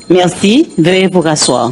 Merci. Veuillez vous rasseoir.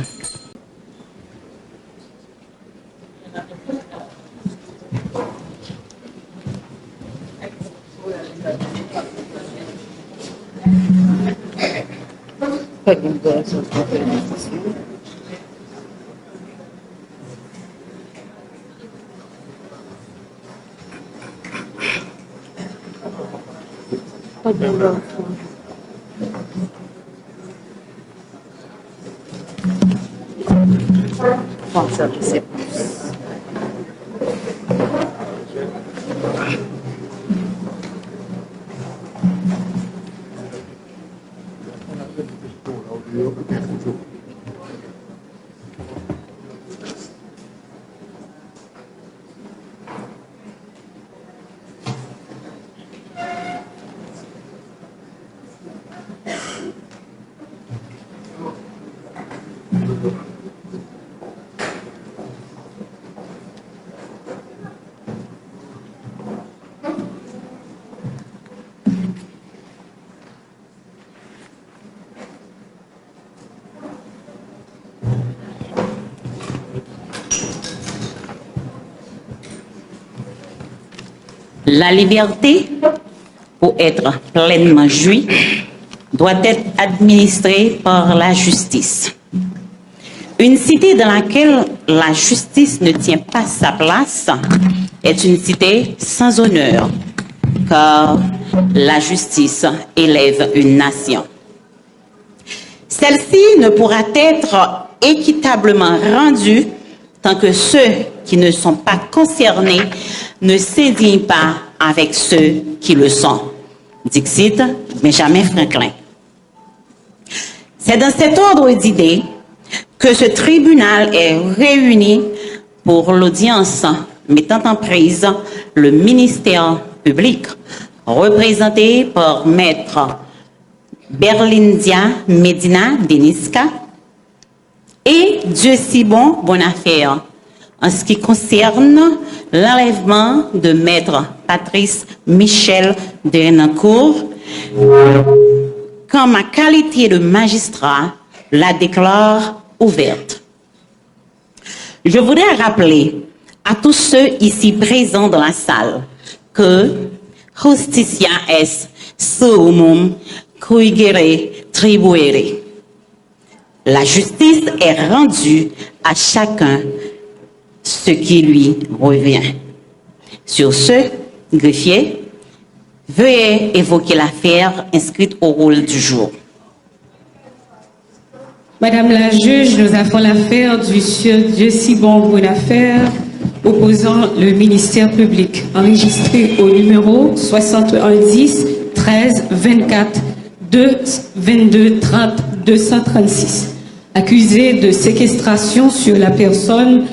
La liberté, pour être pleinement jouie, doit être administrée par la justice. Une cité dans laquelle la justice ne tient pas sa place est une cité sans honneur, car la justice élève une nation. Celle-ci ne pourra être équitablement rendue tant que ceux qui ne sont pas concernés ne s'indignent pas avec ceux qui le sont. Dixit Benjamin Franklin. C'est dans cet ordre d'idées que ce tribunal est réuni pour l'audience mettant en prise le ministère public, représenté par Maître Berlindia Medina Deniska et Dieu si bon, bonne affaire, en ce qui concerne l'enlèvement de Maître Patrice Michel de Renancourt, quand ma qualité de magistrat la déclare ouverte. Je voudrais rappeler à tous ceux ici présents dans la salle que justitia est summum cuigere tribuere. La justice est rendue à chacun ce qui lui revient. Sur ce, greffier, veuillez évoquer l'affaire inscrite au rôle du jour. Madame la juge, nous avons l'affaire du sieur Dieu si bon bonne affaire opposant le ministère public, enregistré au numéro 7110 13 24 2 22 30 236, accusé de séquestration sur la personne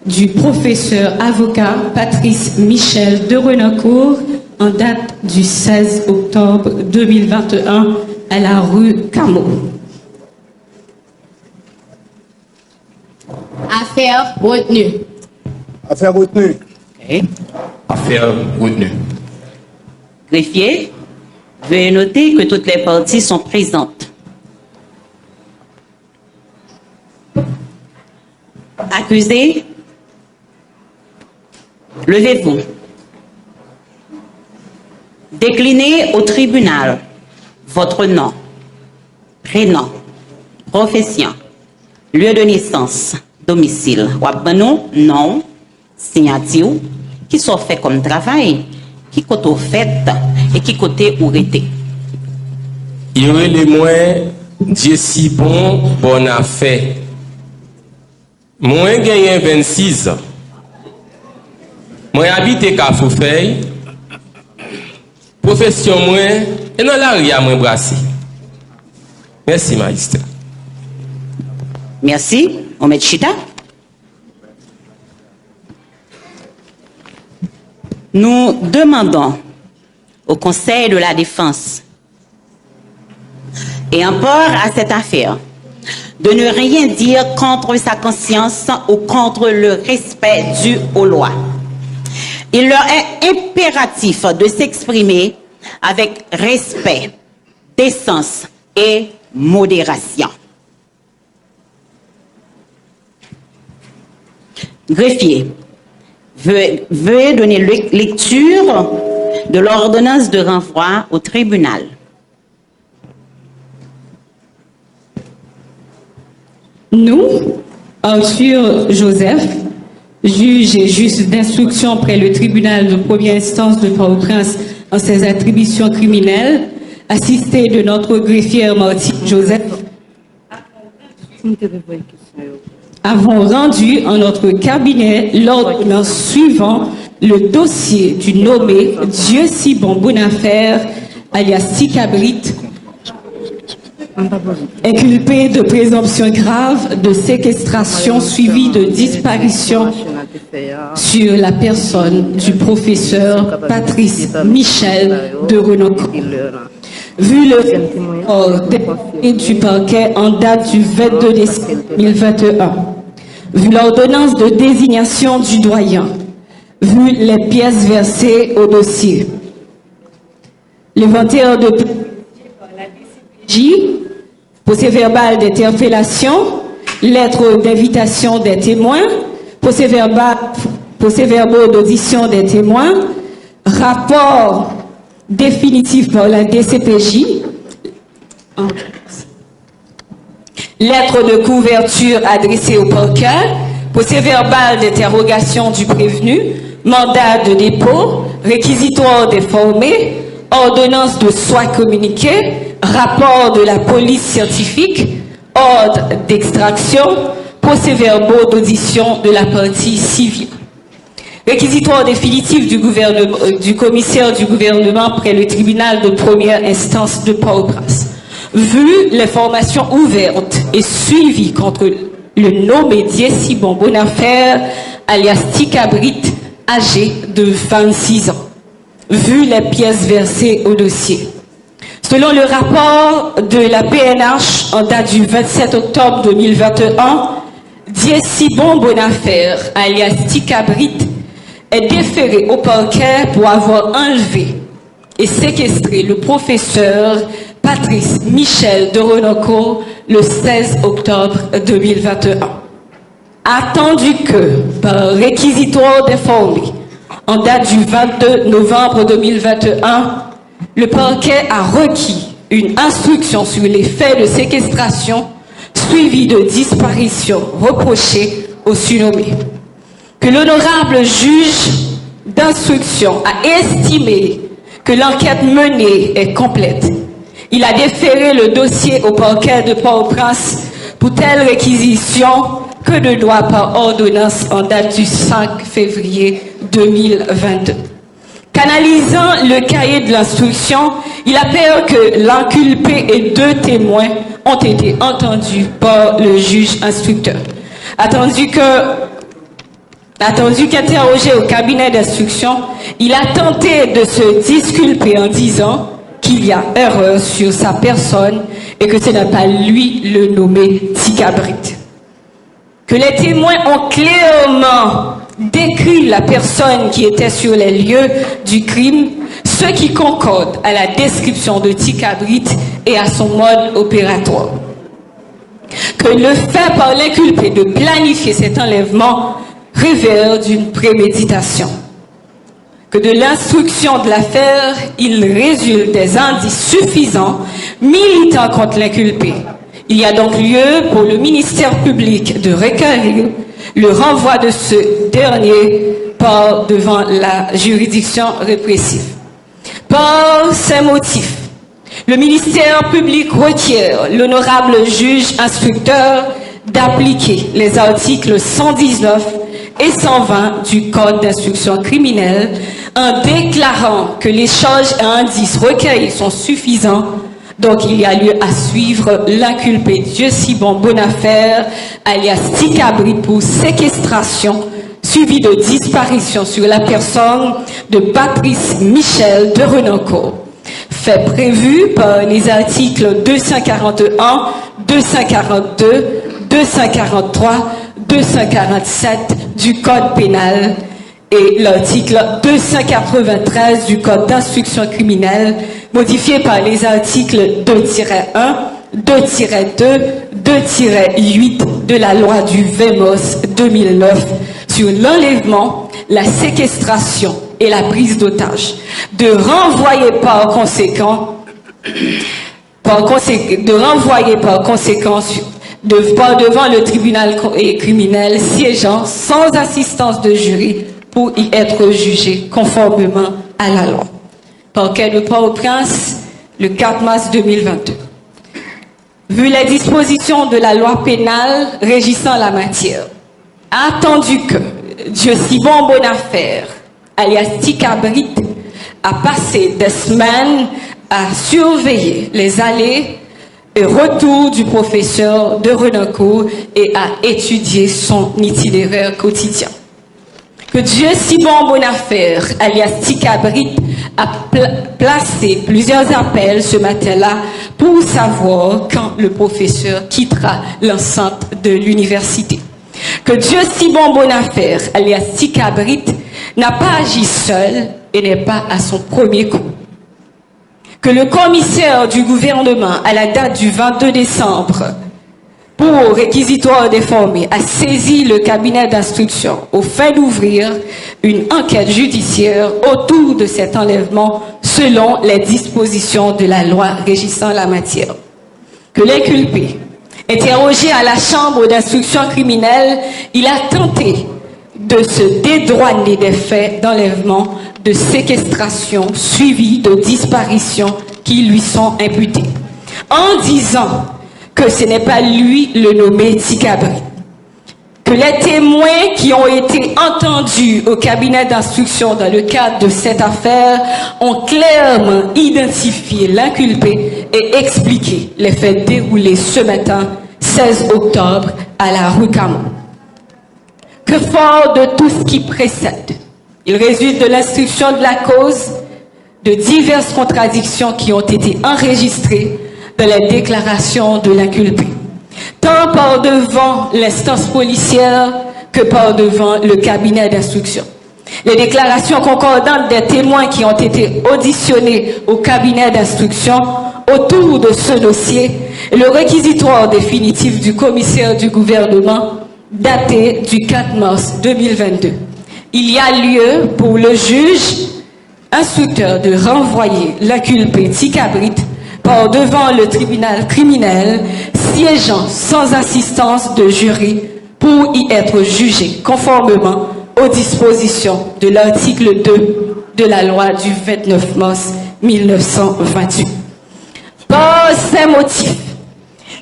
du professeur avocat Patrice Michel de Renancourt en date du 16 octobre 2021 à la rue Cameau. Affaire retenue. Affaire retenue. Okay. Affaire retenue. Greffier, veuillez noter que toutes les parties sont présentes. Accusé, levez-vous. Déclinez au tribunal votre nom, prénom, profession, lieu de naissance, domicile, wabano, nom, signature, qui sont faits comme travail, qui côté fait et qui côté ou rété. Il y aurait les moins, Dieu si bon, bonne affaire. Moi, j'ai 26 ans. Moi, habite Kafoufei. Profession, moi, et dans la rue, moi, brassé. Merci, magistrat. Merci. Omed Chita. Nous demandons au Conseil de la Défense et en port à cette affaire de ne rien dire contre sa conscience ou contre le respect dû aux lois. Il leur est impératif de s'exprimer avec respect, décence et modération. Greffier, veuillez donner lecture de l'ordonnance de renvoi au tribunal. Nous, Arthur Joseph, juge et juge d'instruction près le tribunal de première instance de Port-au-Prince en ses attributions criminelles, assisté de notre greffière Martine Joseph, avons rendu en notre cabinet l'ordonnance suivant le dossier du nommé Dieu-si-bon Bonafère, alias Ticabrit, inculpé de présomption grave de séquestration suivie de disparition sur la personne du professeur Patrice Michel de Renoco. Vu le et du parquet en date du 22 décembre 2021, vu l'ordonnance de désignation du doyen, vu les pièces versées au dossier, l'inventaire de J, procès-verbal d'interpellation, lettre d'invitation des témoins, procès-verbaux d'audition des témoins, rapport définitif par la DCPJ, lettre de couverture adressée au parquet, procès-verbal d'interrogation du prévenu, mandat de dépôt, réquisitoire des formés, ordonnance de soins communiqués, rapport de la police scientifique, ordre d'extraction, procès-verbaux d'audition de la partie civile. Réquisitoire définitif du commissaire du gouvernement près le tribunal de première instance de Port-au-Prince. Vu les formations ouvertes et suivies contre le nommé Dieu-si-bon Bonafère, alias Ticabrit, âgé de 26 ans. Vu les pièces versées au dossier. Selon le rapport de la PNH en date du 27 octobre 2021, Dieu-si-bon Bonafère, alias Ticabrit, est déféré au parquet pour avoir enlevé et séquestré le professeur Patrice Michel de Renoco le 16 octobre 2021. Attendu que, par réquisitoire des formés, en date du 22 novembre 2021, le parquet a requis une instruction sur les faits de séquestration suivis de disparition reprochés au surnommé. Que l'honorable juge d'instruction a estimé que l'enquête menée est complète. Il a déféré le dossier au parquet de Port-au-Prince pour telle réquisition que de droit par ordonnance en date du 5 février 2022. Canalisant le cahier de l'instruction, il appelle que l'inculpé et 2 témoins ont été entendus par le juge instructeur. Attendu qu'interrogé au cabinet d'instruction, il a tenté de se disculper en disant qu'il y a erreur sur sa personne et que ce n'est pas lui le nommé Ticabrit. Que les témoins ont clairement décrit la personne qui était sur les lieux du crime, ce qui concorde à la description de Ticabrit et à son mode opératoire. Que le fait par l'inculpé de planifier cet enlèvement révèle d'une préméditation. Que de l'instruction de l'affaire, il résulte des indices suffisants militant contre l'inculpé. Il y a donc lieu pour le ministère public de requérir le renvoi de ce dernier devant la juridiction répressive. Par ces motifs, le ministère public requiert l'honorable juge instructeur d'appliquer les articles 119 et 120 du Code d'instruction criminelle en déclarant que les charges et indices recueillis sont suffisants Donc, il y a lieu à suivre l'inculpé Dieu Sibon Bonafère, alias Ticabri, pour séquestration, suivi de disparition sur la personne de Patrice Michel de Renoncourt. Fait prévu par les articles 241, 242, 243, 247 du Code pénal et l'article 293 du Code d'instruction criminelle, modifié par les articles 2-1, 2-2, 2-8 de la loi du 20 mars 2009 sur l'enlèvement, la séquestration et la prise d'otage, de renvoyer par conséquent devant le tribunal criminel siégeant sans assistance de jury pour y être jugé conformément à la loi. Parquet de Port-au-Prince, le 4 mars 2022. Vu les dispositions de la loi pénale régissant la matière, attendu que Dieu Sibon Bonafère, alias Ticabrit, a passé des semaines à surveiller les allées et retours du professeur de Renoncourt et à étudier son itinéraire quotidien. Que Dieu Sibon Bonafère, alias Ticabrit, a placé plusieurs appels ce matin-là pour savoir quand le professeur quittera l'enceinte de l'université. Que Dieu Sibon Bonafère, alias Ticabrit, n'a pas agi seul et n'est pas à son premier coup. Que le commissaire du gouvernement, à la date du 22 décembre, pour réquisitoire déformé, a saisi le cabinet d'instruction au fin d'ouvrir une enquête judiciaire autour de cet enlèvement selon les dispositions de la loi régissant la matière. Que l'inculpé, interrogé à la chambre d'instruction criminelle, il a tenté de se dédouaner des faits d'enlèvement, de séquestration suivis de disparitions qui lui sont imputées, en disant que ce n'est pas lui le nommé Ticabri. Que les témoins qui ont été entendus au cabinet d'instruction dans le cadre de cette affaire ont clairement identifié l'inculpé et expliqué les faits déroulés ce matin, 16 octobre, à la rue Camon. Que fort de tout ce qui précède, il résulte de l'instruction de la cause de diverses contradictions qui ont été enregistrées dans les déclarations de l'inculpé, tant par devant l'instance policière que par devant le cabinet d'instruction. Les déclarations concordantes des témoins qui ont été auditionnés au cabinet d'instruction autour de ce dossier et le réquisitoire définitif du commissaire du gouvernement daté du 4 mars 2022. Il y a lieu pour le juge instructeur de renvoyer l'inculpé Ticabrit par devant le tribunal criminel siégeant sans assistance de jury pour y être jugé conformément aux dispositions de l'article 2 de la loi du 29 mars 1928. Par ces motifs,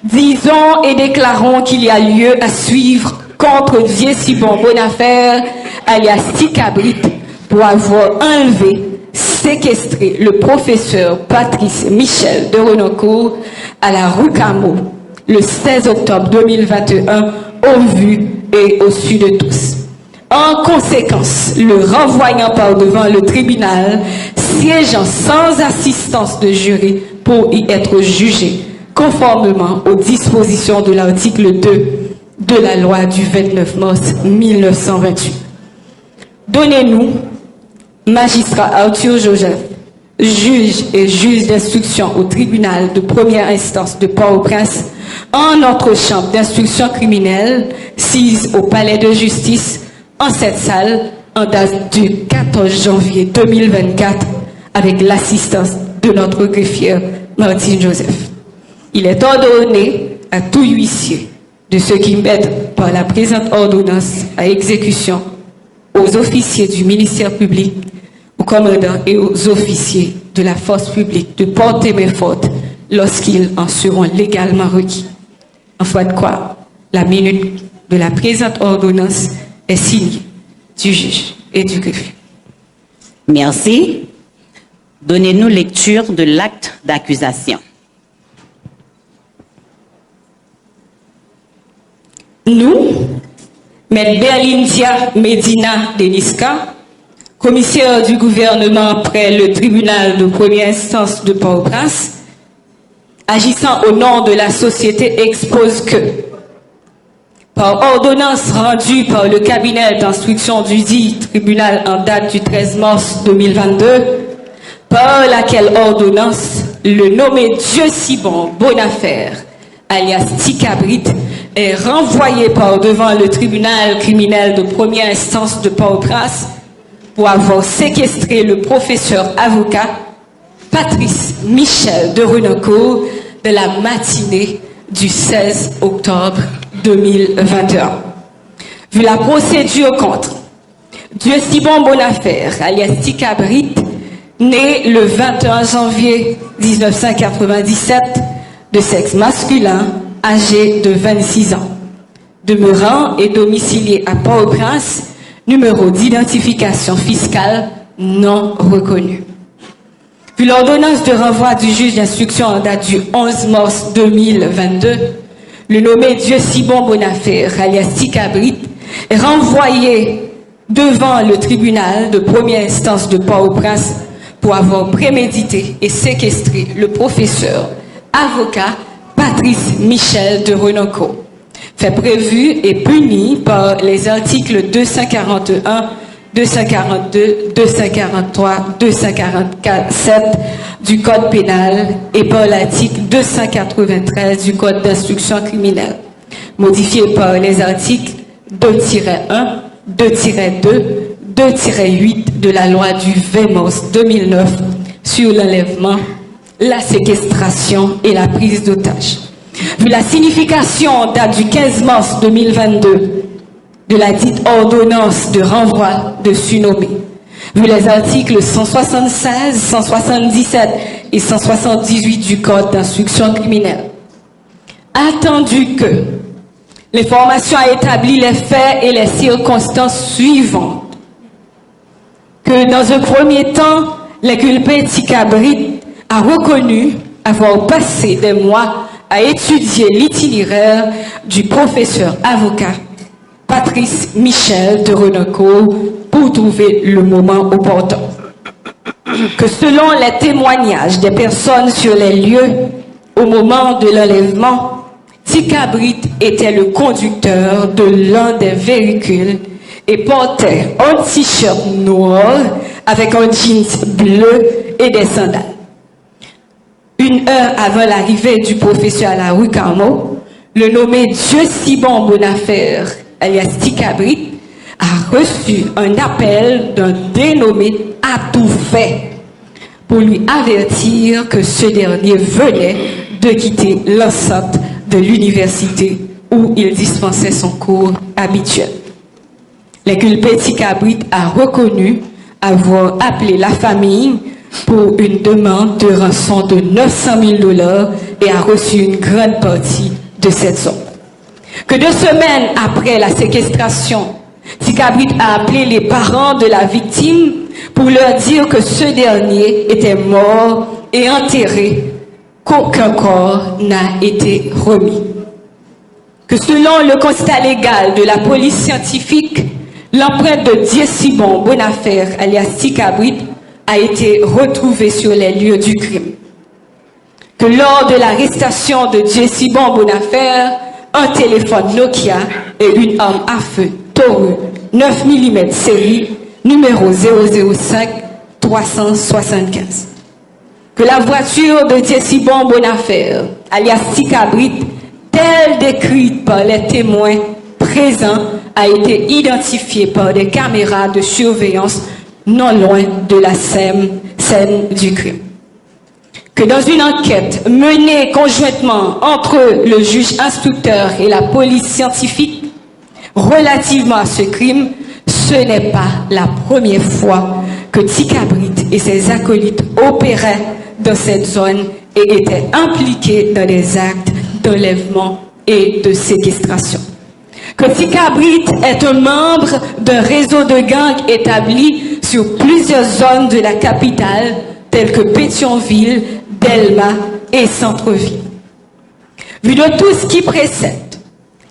disons et déclarons qu'il y a lieu à suivre contre Dieu Sibon Bonafère, alias Ticabrit, pour avoir enlevé, séquestré le professeur Patrice Michel de Renoncourt à la rue Camon le 16 octobre 2021 au vu et au su de tous. En conséquence, le renvoyant par devant le tribunal, siégeant sans assistance de jury pour y être jugé, conformément aux dispositions de l'article 2 de la loi du 29 mars 1928. Donnez-nous, magistrat Arthur Joseph, juge et juge d'instruction au tribunal de première instance de Port-au-Prince, en notre chambre d'instruction criminelle, sise au palais de justice, en cette salle, en date du 14 janvier 2024, avec l'assistance de notre greffière Martine Joseph. Il est ordonné à tout huissier de ceux qui mettent par la présente ordonnance à exécution aux officiers du ministère public, aux commandants et aux officiers de la force publique de porter main forte lorsqu'ils en seront légalement requis. En foi de quoi, la minute de la présente ordonnance est signée du juge et du greffier. Merci. Donnez-nous lecture de l'acte d'accusation. Nous, M. Berlindia Medina Deniska, commissaire du gouvernement près le tribunal de première instance de Port-au-Prince, agissant au nom de la société, expose que, par ordonnance rendue par le cabinet d'instruction du dit tribunal en date du 13 mars 2022, par laquelle ordonnance le nommé Dieu-si-bon Bonafère, alias Ticabrit, est renvoyé par devant le tribunal criminel de première instance de Port-au-Prince pour avoir séquestré le professeur avocat Patrice Michel de Renoncourt de la matinée du 16 octobre 2021. Vu la procédure contre Dieu-si-bon Bonafère, alias Ticabrit, né le 21 janvier 1997, de sexe masculin, âgé de 26 ans, demeurant et domicilié à Port-au-Prince, numéro d'identification fiscale non reconnu. Vu l'ordonnance de renvoi du juge d'instruction en date du 11 mars 2022, le nommé Dieu-si-bon Bonafère, alias Ticabrit, est renvoyé devant le tribunal de première instance de Port-au-Prince pour avoir prémédité et séquestré le professeur avocat Patrice Michel de Renoncourt, fait prévu et puni par les articles 241, 242, 243, 247 du Code pénal et par l'article 293 du Code d'instruction criminelle, modifié par les articles 2-1, 2-2, 2-8 de la loi du 20 mars 2009 sur l'enlèvement, la séquestration et la prise d'otages. Vu la signification date du 15 mars 2022 de la dite ordonnance de renvoi de surnommé, vu les articles 176, 177 et 178 du Code d'instruction criminelle, attendu que l'information a établi les faits et les circonstances suivantes, que dans un premier temps, l'inculpé Ticabrit a reconnu avoir passé des mois à étudier l'itinéraire du professeur avocat Patrice Michel de Renoncourt pour trouver le moment opportun. Que selon les témoignages des personnes sur les lieux au moment de l'enlèvement, Ticabrit était le conducteur de l'un des véhicules et portait un t-shirt noir avec un jeans bleu et des sandales. Une heure avant l'arrivée du professeur à la rue Carmot, le nommé Dieu-si-bon Bonafère, alias Ticabrit, a reçu un appel d'un dénommé Atoufait pour lui avertir que ce dernier venait de quitter l'enceinte de l'université où il dispensait son cours habituel. L'inculpé Ticabrit a reconnu avoir appelé la famille pour une demande de rançon de 900 000 $ et a reçu une grande partie de cette somme. Que 2 semaines après la séquestration, Ticabrit a appelé les parents de la victime pour leur dire que ce dernier était mort et enterré, qu'aucun corps n'a été remis. Que selon le constat légal de la police scientifique, l'empreinte de Dieu-si-bon Bonafère, alias Ticabrit, a été retrouvée sur les lieux du crime. Que lors de l'arrestation de Dieu-si-bon Bonafère, un téléphone Nokia et une arme à feu Toru 9 mm série numéro 005 375. Que la voiture de Dieu-si-bon Bonafère, alias Ticabrit, telle décrite par les témoins présents, a été identifiée par des caméras de surveillance non loin de la scène du crime. Que dans une enquête menée conjointement entre le juge instructeur et la police scientifique relativement à ce crime, ce n'est pas la première fois que Ticabrit et ses acolytes opéraient dans cette zone et étaient impliqués dans des actes d'enlèvement et de séquestration. Que Ticabrit est un membre d'un réseau de gangs établi sur plusieurs zones de la capitale, telles que Pétionville, Delma et Centre-Ville. Vu de tout ce qui précède,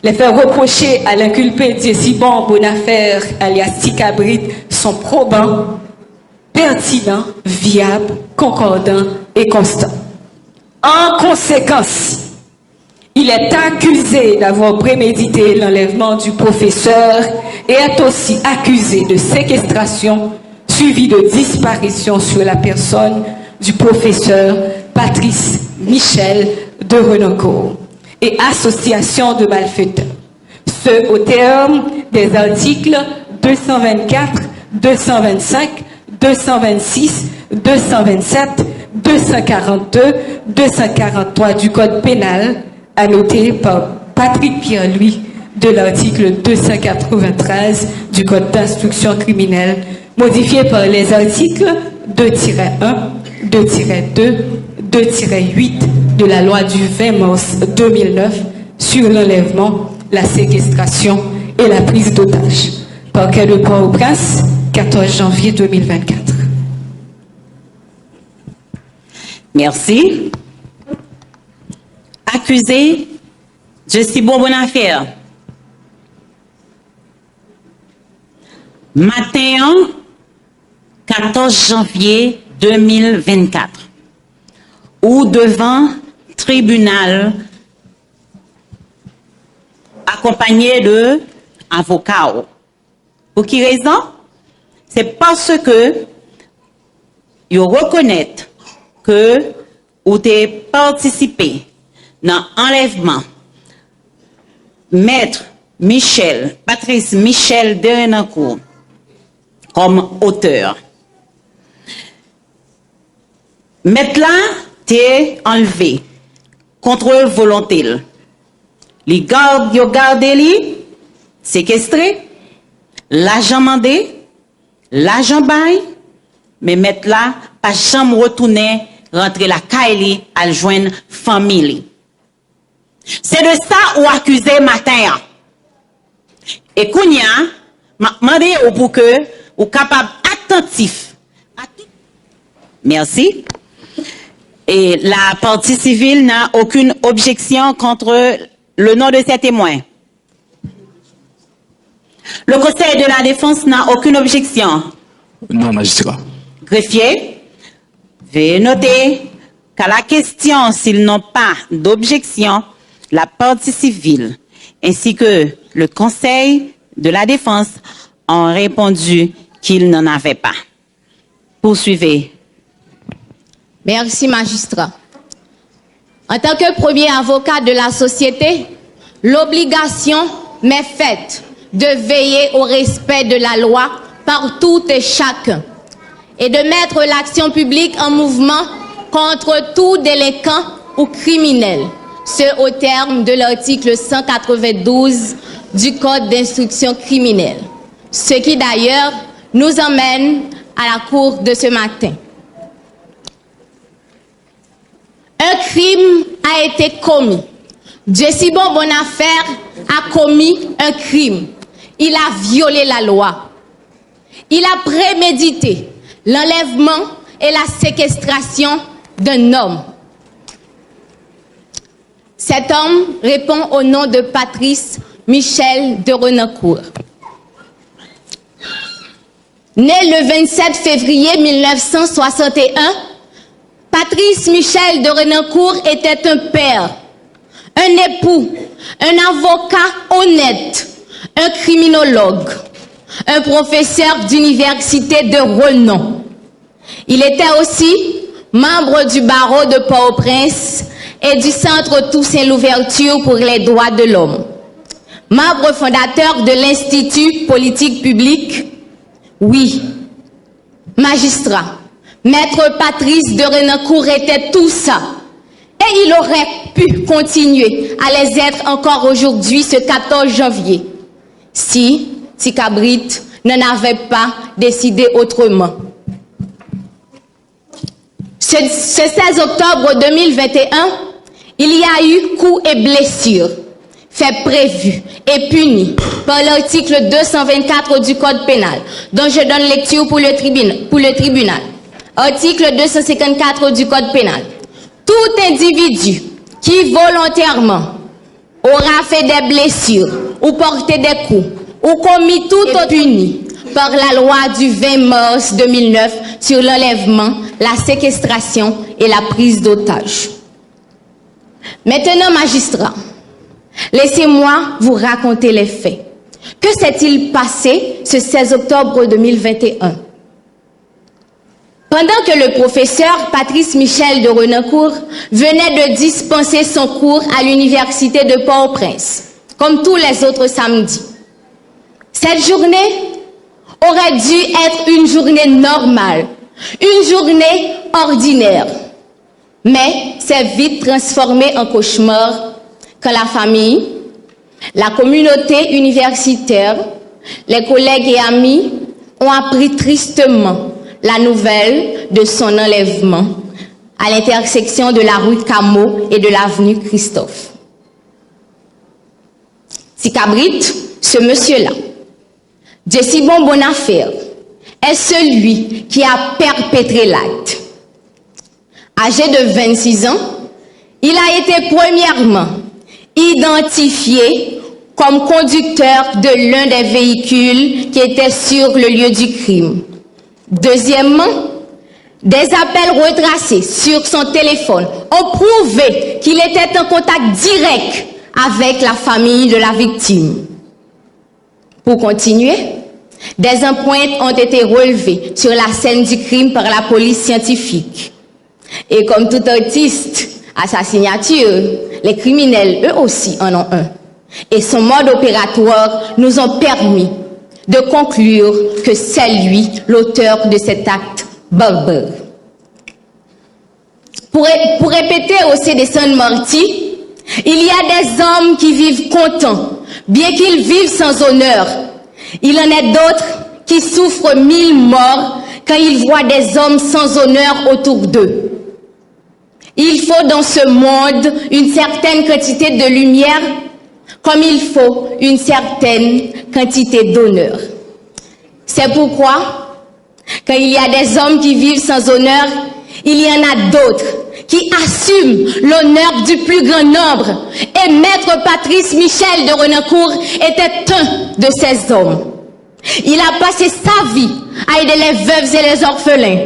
Les faits reprochés à l'inculpé Jessie-Bon Bonafère, alias Ticabrit, sont probants, pertinents, viables, concordants et constants. En conséquence, il est accusé d'avoir prémédité l'enlèvement du professeur et est aussi accusé de séquestration suivie de disparition sur la personne du professeur Patrice Michel de Renoncourt et association de malfaiteurs. Ce au terme des articles 224, 225, 226, 227, 242, 243 du Code pénal, annoté par Patrick Pierre-Louis de l'article 293 du Code d'instruction criminelle, modifié par les articles 2-1, 2-2, 2-8 de la loi du 20 mars 2009 sur l'enlèvement, la séquestration et la prise d'otages. Parquet de Port-au-Prince, 14 janvier 2024. Merci. Accusé, Jessie-Bon Bonafère. Matin, 14 janvier 2024. Ou devant tribunal accompagné de avocats. Pour qui raison? C'est parce que ils reconnaissent que vous avez participé dans l'enlèvement maître Michel, Patrice Michel de Renoncourt comme auteur. Maître là, t'es enlevé contre volonté. Les gardes, yo gardé li, séquestré, l'argent mandé, l'argent bail, mais maître là, pas jamais retourner, rentrer la caille à joindre famille. C'est de ça ou accusé matin. Et Kounia, m'a demandé pour que ou capable attentif à tout. Merci. Et la partie civile n'a aucune objection contre le nom de ces témoins. Le Conseil de la Défense n'a aucune objection. Non, magistrat. Greffier, veuillez noter qu'à la question s'ils n'ont pas d'objection, la partie civile ainsi que le Conseil de la Défense ont répondu qu'ils n'en avaient pas. Poursuivez. Merci, magistrat. En tant que premier avocat de la société, l'obligation m'est faite de veiller au respect de la loi par tout et chacun et de mettre l'action publique en mouvement contre tout délinquant ou criminel, ce au terme de l'article 192 du Code d'instruction criminelle, ce qui d'ailleurs nous emmène à la cour de ce matin. Un crime a été commis. Jessie-Bon Bonafère a commis un crime. Il a violé la loi. Il a prémédité l'enlèvement et la séquestration d'un homme. Cet homme répond au nom de Patrice Michel de Renoncourt. Né le 27 février 1961, Patrice Michel de Renoncourt était un père, un époux, un avocat honnête, un criminologue, un professeur d'université de renom. Il était aussi membre du barreau de Port-au-Prince et du Centre Toussaint Louverture pour les droits de l'homme. Membre fondateur de l'Institut politique publique, oui, magistrat. Maître Patrice de Renoncourt était tout ça. Et il aurait pu continuer à les être encore aujourd'hui, ce 14 janvier, si Ticabrit n'en avait pas décidé autrement. Ce 16 octobre 2021, il y a eu coups et blessures, faits prévus et punis par l'article 224 du Code pénal, dont je donne lecture pour le tribunal. Article 254 du Code pénal. Tout individu qui volontairement aura fait des blessures ou porté des coups ou commis tout autre puni par la loi du 20 mars 2009 sur l'enlèvement, la séquestration et la prise d'otages. Maintenant, magistrat, laissez-moi vous raconter les faits. Que s'est-il passé ce 16 octobre 2021? Pendant que le professeur Patrice Michel de Renancourt venait de dispenser son cours à l'université de Port-au-Prince, comme tous les autres samedis, cette journée aurait dû être une journée normale, une journée ordinaire. Mais c'est vite transformé en cauchemar quand la famille, la communauté universitaire, les collègues et amis ont appris tristement la nouvelle de son enlèvement à l'intersection de la rue Camo et de l'avenue Christophe. Ticabrit, ce monsieur-là, Jesse Bonafère, est celui qui a perpétré l'acte. Âgé de 26 ans, il a été premièrement identifié comme conducteur de l'un des véhicules qui était sur le lieu du crime. Deuxièmement, des appels retracés sur son téléphone ont prouvé qu'il était en contact direct avec la famille de la victime. Pour continuer, des empreintes ont été relevées sur la scène du crime par la police scientifique. Et comme tout artiste à sa signature, les criminels, eux aussi, en ont un. Et son mode opératoire nous ont permis de conclure que c'est lui l'auteur de cet acte barbare. Pour répéter au C de San Marty, il y a des hommes qui vivent contents, bien qu'ils vivent sans honneur. Il en est d'autres qui souffrent 1000 morts quand ils voient des hommes sans honneur autour d'eux. Il faut dans ce monde une certaine quantité de lumière, comme il faut une certaine quantité d'honneur. C'est pourquoi, quand il y a des hommes qui vivent sans honneur, il y en a d'autres qui assument l'honneur du plus grand nombre. Et Maître Patrice Michel de Renancourt était un de ces hommes. Il a passé sa vie à aider les veuves et les orphelins,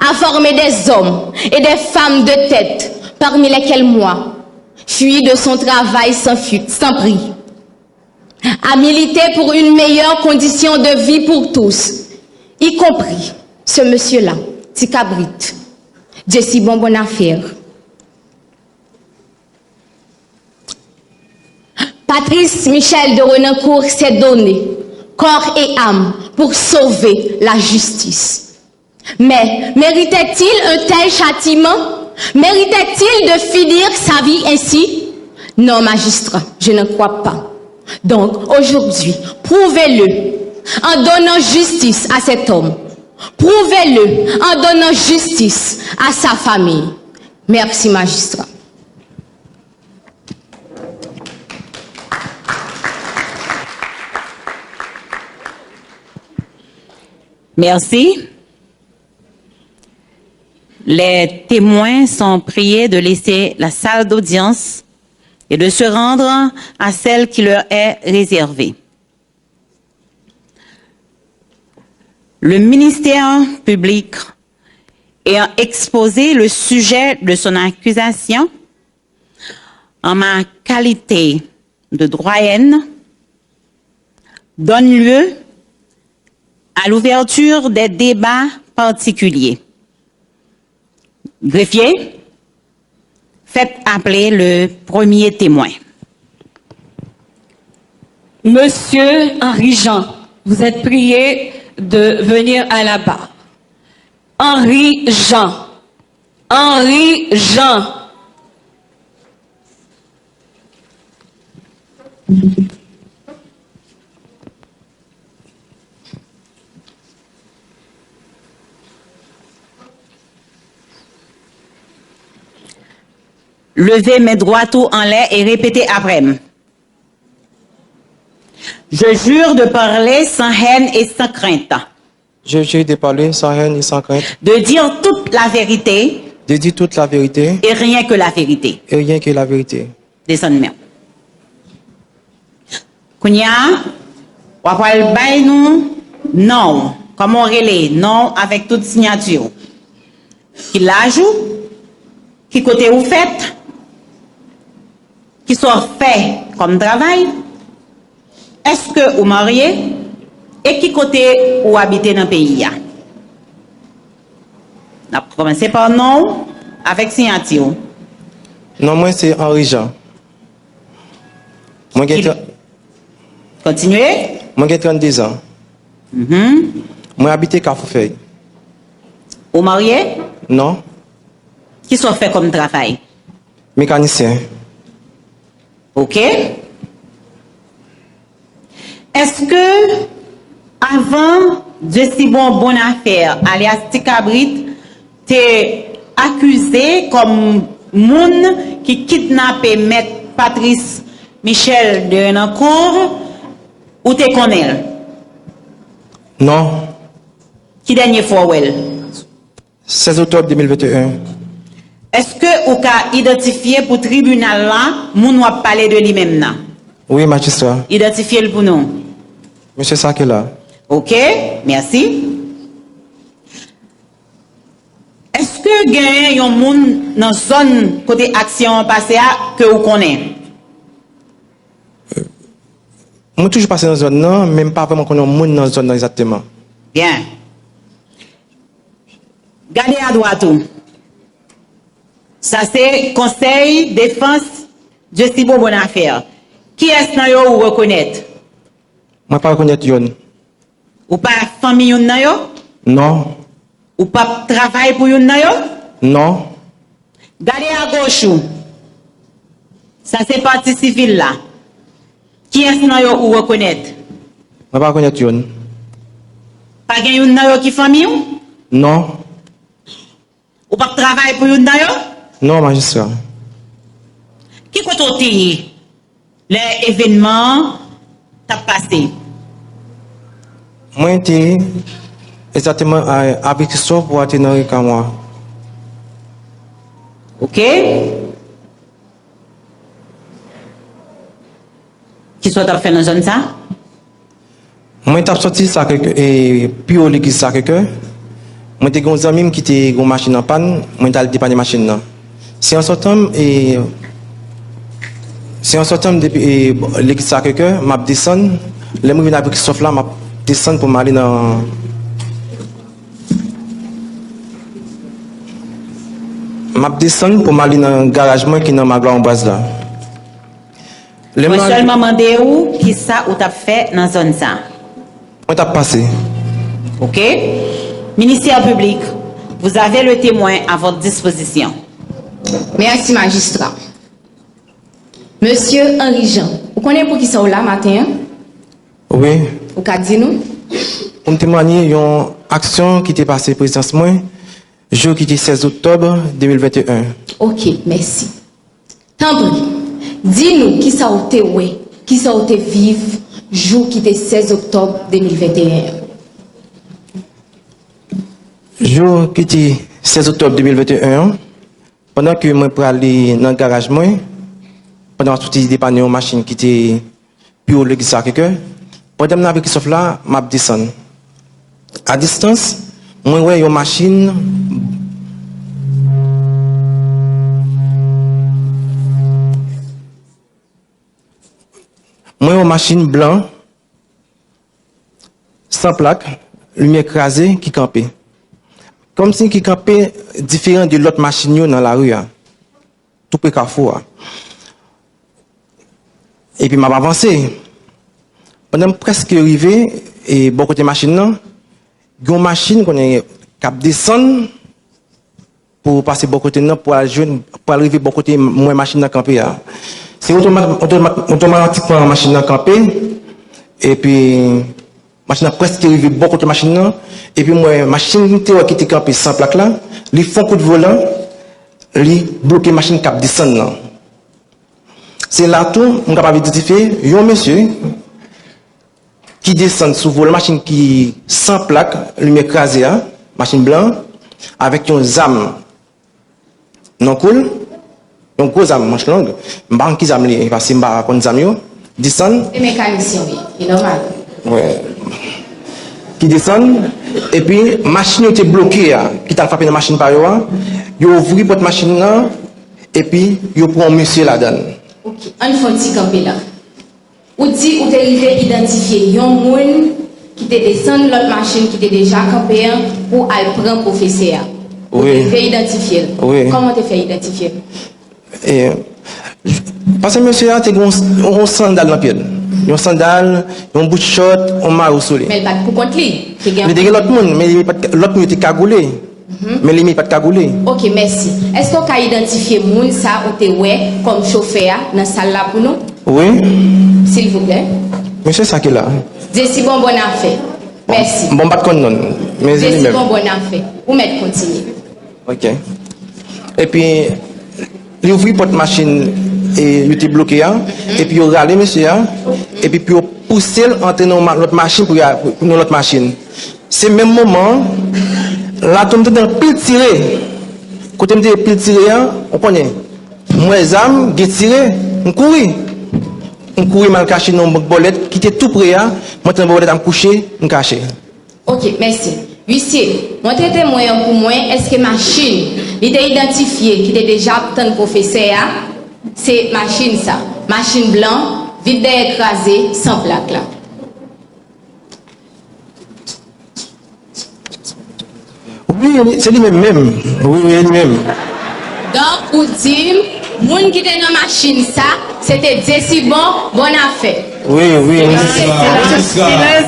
à former des hommes et des femmes de tête, parmi lesquels moi, fui de son travail sans prix, à militer pour une meilleure condition de vie pour tous, y compris ce monsieur-là, Ticabrit, Jesse Bonafère. Patrice Michel de Renancourt s'est donné corps et âme pour sauver la justice. Mais méritait-il un tel châtiment? Méritait-il de finir sa vie ainsi? Non, magistrat, je ne crois pas. Donc, aujourd'hui, prouvez-le en donnant justice à cet homme. Prouvez-le en donnant justice à sa famille. Merci, magistrat. Merci. Les témoins sont priés de laisser la salle d'audience et de se rendre à celle qui leur est réservée. Le ministère public ayant exposé le sujet de son accusation, en ma qualité de doyenne, donne lieu à l'ouverture des débats particuliers. Greffier, faites appeler le premier témoin. Monsieur Henri Jean, vous êtes prié de venir à la barre. Henri Jean. Henri Jean. Levez mes doigts tout en l'air et répétez après. Je jure de parler sans haine et sans crainte. Je jure de parler sans haine et sans crainte. De dire toute la vérité. De dire toute la vérité. Et rien que la vérité. Et rien que la vérité. Descendez. Kounia, ou après le bail nous, non. Comment on relève? Non, avec toute signature. Qui l'ajoute? Qui côté vous faites? Qui soit fait comme travail? Est-ce que vous mariez? Et qui côté vous habitez dans le pays? On a commencé par non, avec signature. Non, moi c'est Henri Jean. Moi j'ai Continuez. 32 ans. Moi habite Carrefourfeuille. Vous mariez? Non, Qui soit fait comme travail? mécanicien. OK? Est-ce que avant de si bon affaire, alias Tikabrit, t'es accusé comme moun qui kidnappé Maître Patrice Michel de Renancourt ou t'es connais? Non, Qui dernière fois ou elle? 16 octobre 2021. Est-ce que vous avez identifié pour le tribunal là, moun ou a parlé de lui-même là? Oui, magistrat. Identifié le pour nous. Monsieur Sakela. OK, merci. Est-ce que il y a un monde dans la zone côté action passée que vous connaissez? Moi toujours passé dans la zone, non, même pas vraiment qu'on a un monde dans la zone exactement. Bien. Gardez à droite. Ça c'est Conseil défense de Sibo Bonafère. Qui est-ce que vous reconnaissez? Moi pas reconnaître yon. Ou pas famille yon nan yo? Non, Ou pas travail pour yon nan yo? non, Gardez à gauche. Ça c'est partie civile là. Qui est-ce que vous reconnaissez? moi pas reconnaître yon. Pas gen yon nan yo qui famille ou? Non, Ou pas travail pour yon nan yo? non, magistrat. Qui côté les événements t'a passé? Moi j'étais exactement avec Christophe pour atteindre avec moi. OK? Qui soit t'a fait dans zone ça? Moi j'étais sorti ça et puis au l'église ça que moi j'étais un ami qui était une machine en panne, moi j'étais dépanner machine là. Si en sortant depuis l'église ça que m'a descendre, les moi avec Christophe là m'a descendre pour m'aller dans le garage moi qui est dans ma grande base là. Moi seulement demandé où qui ça ou t'a fait dans zone ça? Moi t'as passé. OK? Ministère public, vous avez le témoin à votre disposition. Merci, magistrat. Monsieur Henri Jean, vous connaissez pour qui ça là matin? Oui. Vous pouvez dire nous? Pour me témoigner, il y a une action qui était passée présidence moi, jour qui était 16 octobre 2021. Ok, merci. Tant pis. Dis-nous qui ça a été ouais, qui ça a été vivre, jour qui était 16 octobre 2021. Jour qui était 16 octobre 2021, pendant que moi pour aller dans le garage moi, pendant que je dépanner une machine qui était plus haut l'église que pendant que avec Christophe là, m'a descendre. À distance, moi ouais une machine blanc sans plaque, lumière écrasée qui campait. Comme si qui campait différent de l'autre machine dans la rue. Tout près carrefour. Et puis m'a avancé. Pendant presque arrivé et bon côté machine là, une machine qu'on est cap descendre pour passer bon côté là pour arriver bon côté moins machine dans camper. C'est automatiquement la machine dans camper et puis machine a presque arrivé bon côté machine là et puis moi machine qui était campée sans plaque là, ils font coup de volant, ils bloquent machine cap descendre là. C'est là tout on capable d'identifier un monsieur qui descend sous volant machine qui sans plaque, lumière écrasée, machine blanche avec une zame non cool, un gros zame manche longue, m'ban qui zame li parce que m'ba kon zame yo, descend, C'est mécanicien, oui, c'est normal. ouais, qui descend, et puis machine était bloquée, qui t'a frappé la machine par là, il ouvre votre machine là, et puis il prend monsieur là-dedans. Ok, on fait un petit campé là. Ou dit, ou t'es arrivé identifier un monde qui te descend l'autre machine qui t'est déjà campé pour aller prendre professeur. Oui. Tu fait identifier. Oui. Comment tu fait identifier? Et, parce que monsieur a un sandal dans le pied. Un sandal, un bout de short, un maillot soleil. Mais pas pour contre lui. Mais il y a l'autre monde, mais l'autre monde était cagoulé. Mais il n'est pas cagoulé. Ok, merci. Est-ce qu'on peut identifier moun ça ou te ouais comme chauffeur dans la salle là pour nous? Oui. S'il vous plaît. Monsieur ça qui est là. Desi bon affaire. Merci. Bon, pas de non. Mais il Desi même. bon affaire. Ou mettre continuer. Ok. Et puis, il ouvre votre machine et il était bloqué. Et puis, il a râlé, monsieur. Et puis, il pousse entre notre machine pour notre machine. C'est le même moment, là, tu me pile tiré. Quand tu me pile tiré, on connaît. Moi, les âmes, j'ai tiré, on courit. On courit mal caché dans une bolette qui était tout près. Moi, je me couché, je me caché. Ok, merci. Huissier, moi t'es témoin pour moi, est-ce que machine, il est identifié, qui est déjà tant professeur, c'est machine ça. Machine blanc, vide écrasé, sans plaque là. Oui, c'est lui-même. Oui, lui-même. Donc, pour dire, moun qui était dans la machine ça, c'était Desi bon affaire. Oui.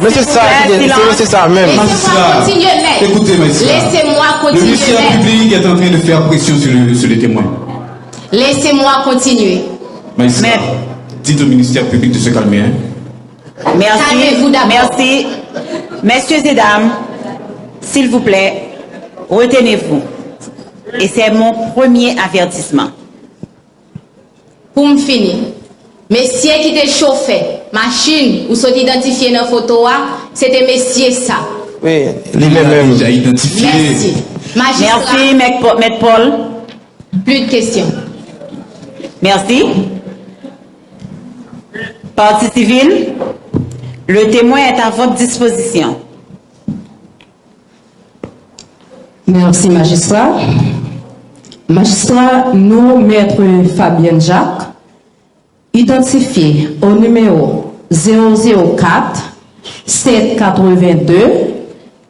Monsieur ça, c'est ça même. Laissez-moi continuer, maître. Écoutez, monsieur. Laissez-moi Le continuer, ministère maître. public est en train de faire pression sur les témoins. Laissez-moi continuer. Magistrat, Maître. dites au ministère public de se calmer. Hein. Calmez-vous d'abord. Merci. Messieurs et dames, s'il vous plaît, retenez-vous. Et c'est mon premier avertissement. Pour me finir, messieurs qui étaient chauffés, machine, ou sont identifiés dans la photo, c'était messieurs ça. Oui, lui-même. Déjà identifié. Merci. Magistrat, Merci, Maître Paul. plus de questions. Merci. Partie civile, le témoin est à votre disposition. Merci, magistrat. Magistrat, nous, maître Fabienne Jacques, identifié au numéro 004 782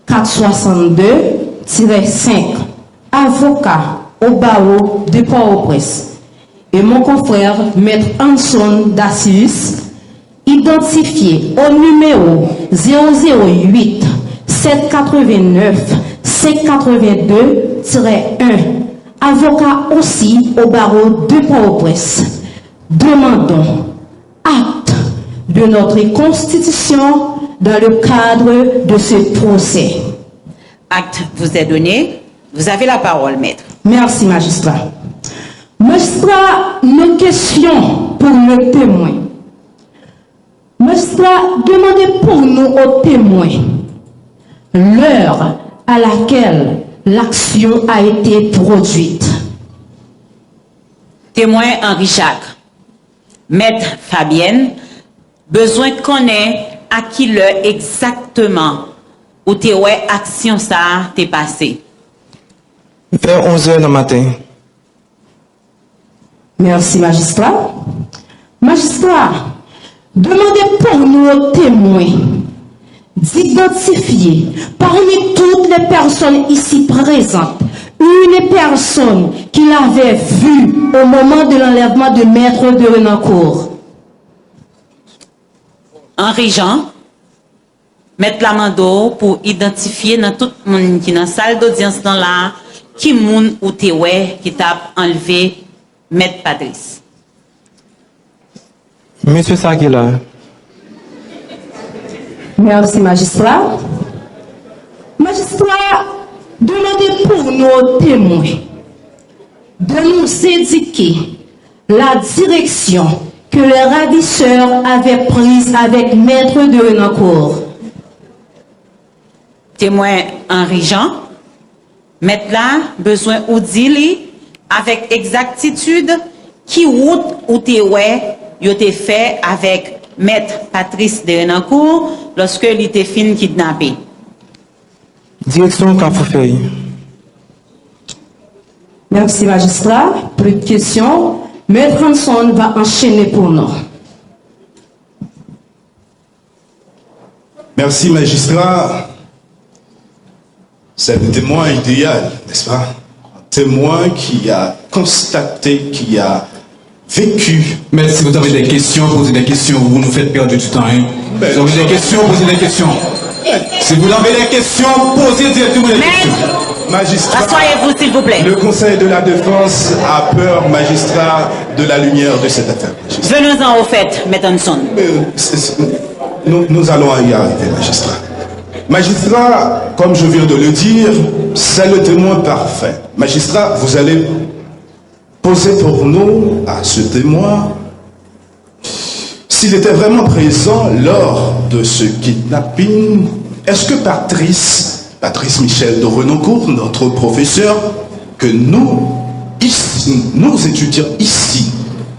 462-5, avocat au barreau de Port-au-Prince. Et mon confrère, maître Anson Dacius, identifié au numéro 008 789 582-1, avocat aussi au barreau de Port-au-Prince. Demandons acte de notre constitution dans le cadre de ce procès. Acte vous est donné. Vous avez la parole, maître. Merci, magistrat. Magistrat, nos questions pour le témoin. Magistrat, demandez pour nous aux témoins l'heure à laquelle l'action a été produite. Témoin Henri Jacques. Maître Fabienne, besoin qu'on ait à qui l'heure exactement où t'es ouais action ça t'est passé. Vers 11h du matin. Merci, magistrat. Magistrat, demandez pour nous aux témoins d'identifier parmi toutes les personnes ici présentes une personne qu'il avait vue au moment de l'enlèvement de Maître de Renancourt. Henri Jean, Maître Lamando pour identifier dans tout le monde qui est dans la salle d'audience dans là, qui moun ou te ouais qui t'a enlevé Maître Patrice. Monsieur ça qui est là. Merci, magistrat. Magistrat, demandez pour nos témoins de nous indiquer la direction que les ravisseurs avaient prise avec Maître de Renancourt. Témoin Henri Jean, Maître là, besoin ou dit avec exactitude qui route ou te ouais yo te fait avec Maître Patrice de Renancourt lorsque il était fin kidnappé? Direction Carrefour-Ferry. Merci, magistrat. Plus de questions. Maître Hanson va enchaîner pour nous. Merci, magistrat. C'est le témoin idéal, n'est-ce pas? Un témoin qui a constaté, qui a vécu. Mais si vous avez des questions, posez des questions, vous nous faites perdre du temps. Hein. Vous avez des questions, posez des questions. Si vous avez des questions, posez directement des questions. Magistrat, Asseyez-vous, s'il vous plaît. le Conseil de la Défense a peur, magistrat, de la lumière de cette affaire. Venons-en au fait, Maître Hanson. Nous allons y arriver, magistrat. Magistrat, comme je viens de le dire, c'est le témoin parfait. Magistrat, vous allez poser pour nous, à ce témoin, s'il était vraiment présent lors de ce kidnapping, est-ce que Patrice Michel de Renancourt, notre professeur, que nous, ici, nous étudiants ici,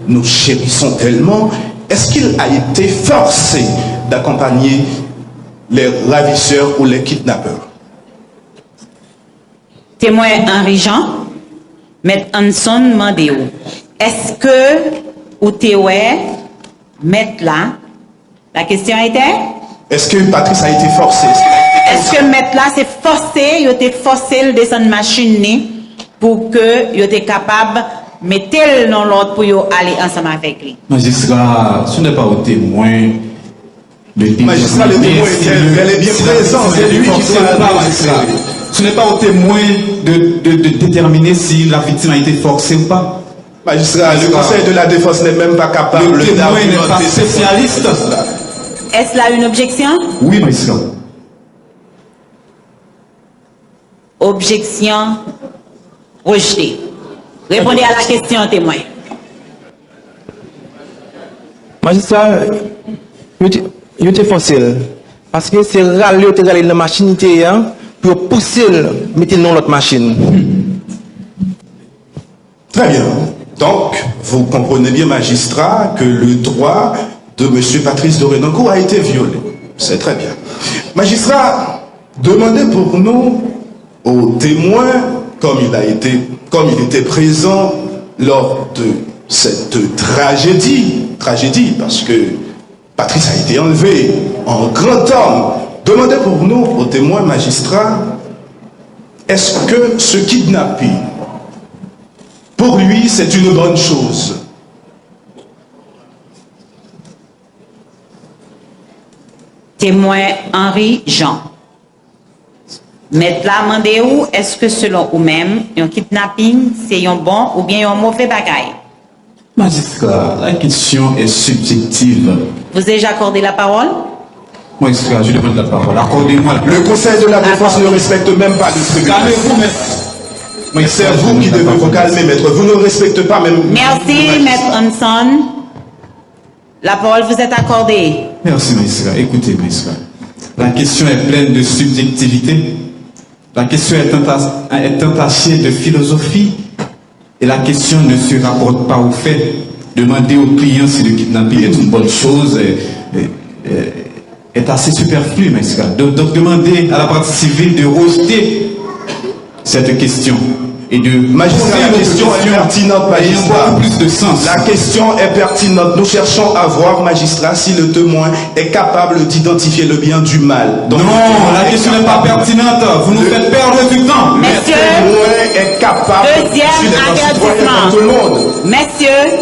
nous chérissons tellement, est-ce qu'il a été forcé d'accompagner les ravisseurs ou les kidnappeurs? Témoin Henri Jean, Maître Hanson Mandéo. Est-ce que ou témoin, Maître là, la question était? Est-ce que Patrice a été forcé? Est-ce que Maître là c'est forcé, il était forcé de descendre machine ni pour que il était capable de mettre le dans l'autre pour aller ensemble avec lui? Magistrat, ce n'est pas au témoin de Magistrat, le témoin est bien présent, c'est lui qui s'est magistrat. Ce n'est pas au témoin de déterminer si la victime a été forcée ou pas. Magistrat, le Conseil de la Défense n'est même pas capable Le témoin n'est pas d'argumenter. spécialiste. Est-ce là une objection? Oui, magistrat. Objection rejetée. Répondez à la question, témoin. Magistrat, il était facile. Parce que c'est râler dans la machine pour pousser, mettre dans l'autre machine. Très bien. Donc, vous comprenez bien, magistrat, que le droit de M. Patrice de Renancourt a été violé. C'est très bien. Magistrat, demandez pour nous aux témoins, comme il était présent lors de cette tragédie, parce que Patrice a été enlevé en grand homme. Demandez pour nous aux témoins magistrats, est-ce que ce kidnapping, pour lui, c'est une bonne chose? Témoin Henri Jean. Maître la Mandéo, est-ce que selon vous-même, un kidnapping, c'est un bon ou bien un mauvais bagaille? Magistrat, la question est subjective. Vous avez déjà accordé la parole? Magistrat, je demande la parole. Accordez-moi la parole. Le Conseil de la Défense ne respecte même pas le tribunal. Calmez-vous, maître. C'est vous qui devez vous calmer, maître. Vous ne respectez pas même... Merci, Maître Hanson. La parole vous est accordée. Merci, magistrat. Écoutez, magistrat. La question est pleine de subjectivité. La question est entachée de philosophie. Et la question ne se rapporte pas au fait. Demander au client si le kidnapping est une bonne chose est assez superflu, magistrat. Donc demander à la partie civile de rejeter cette question et de Magistrat, la question est pertinente, magistrat. Plus de sens. La question est pertinente. Nous cherchons à voir, magistrat, si le témoin est capable d'identifier le bien du mal. Donc, non, la question n'est pas pertinente. Vous nous faites perdre du temps. Messieurs, le témoin est capable deuxième s'il est un citoyen avertissement. comme tout le monde. Messieurs,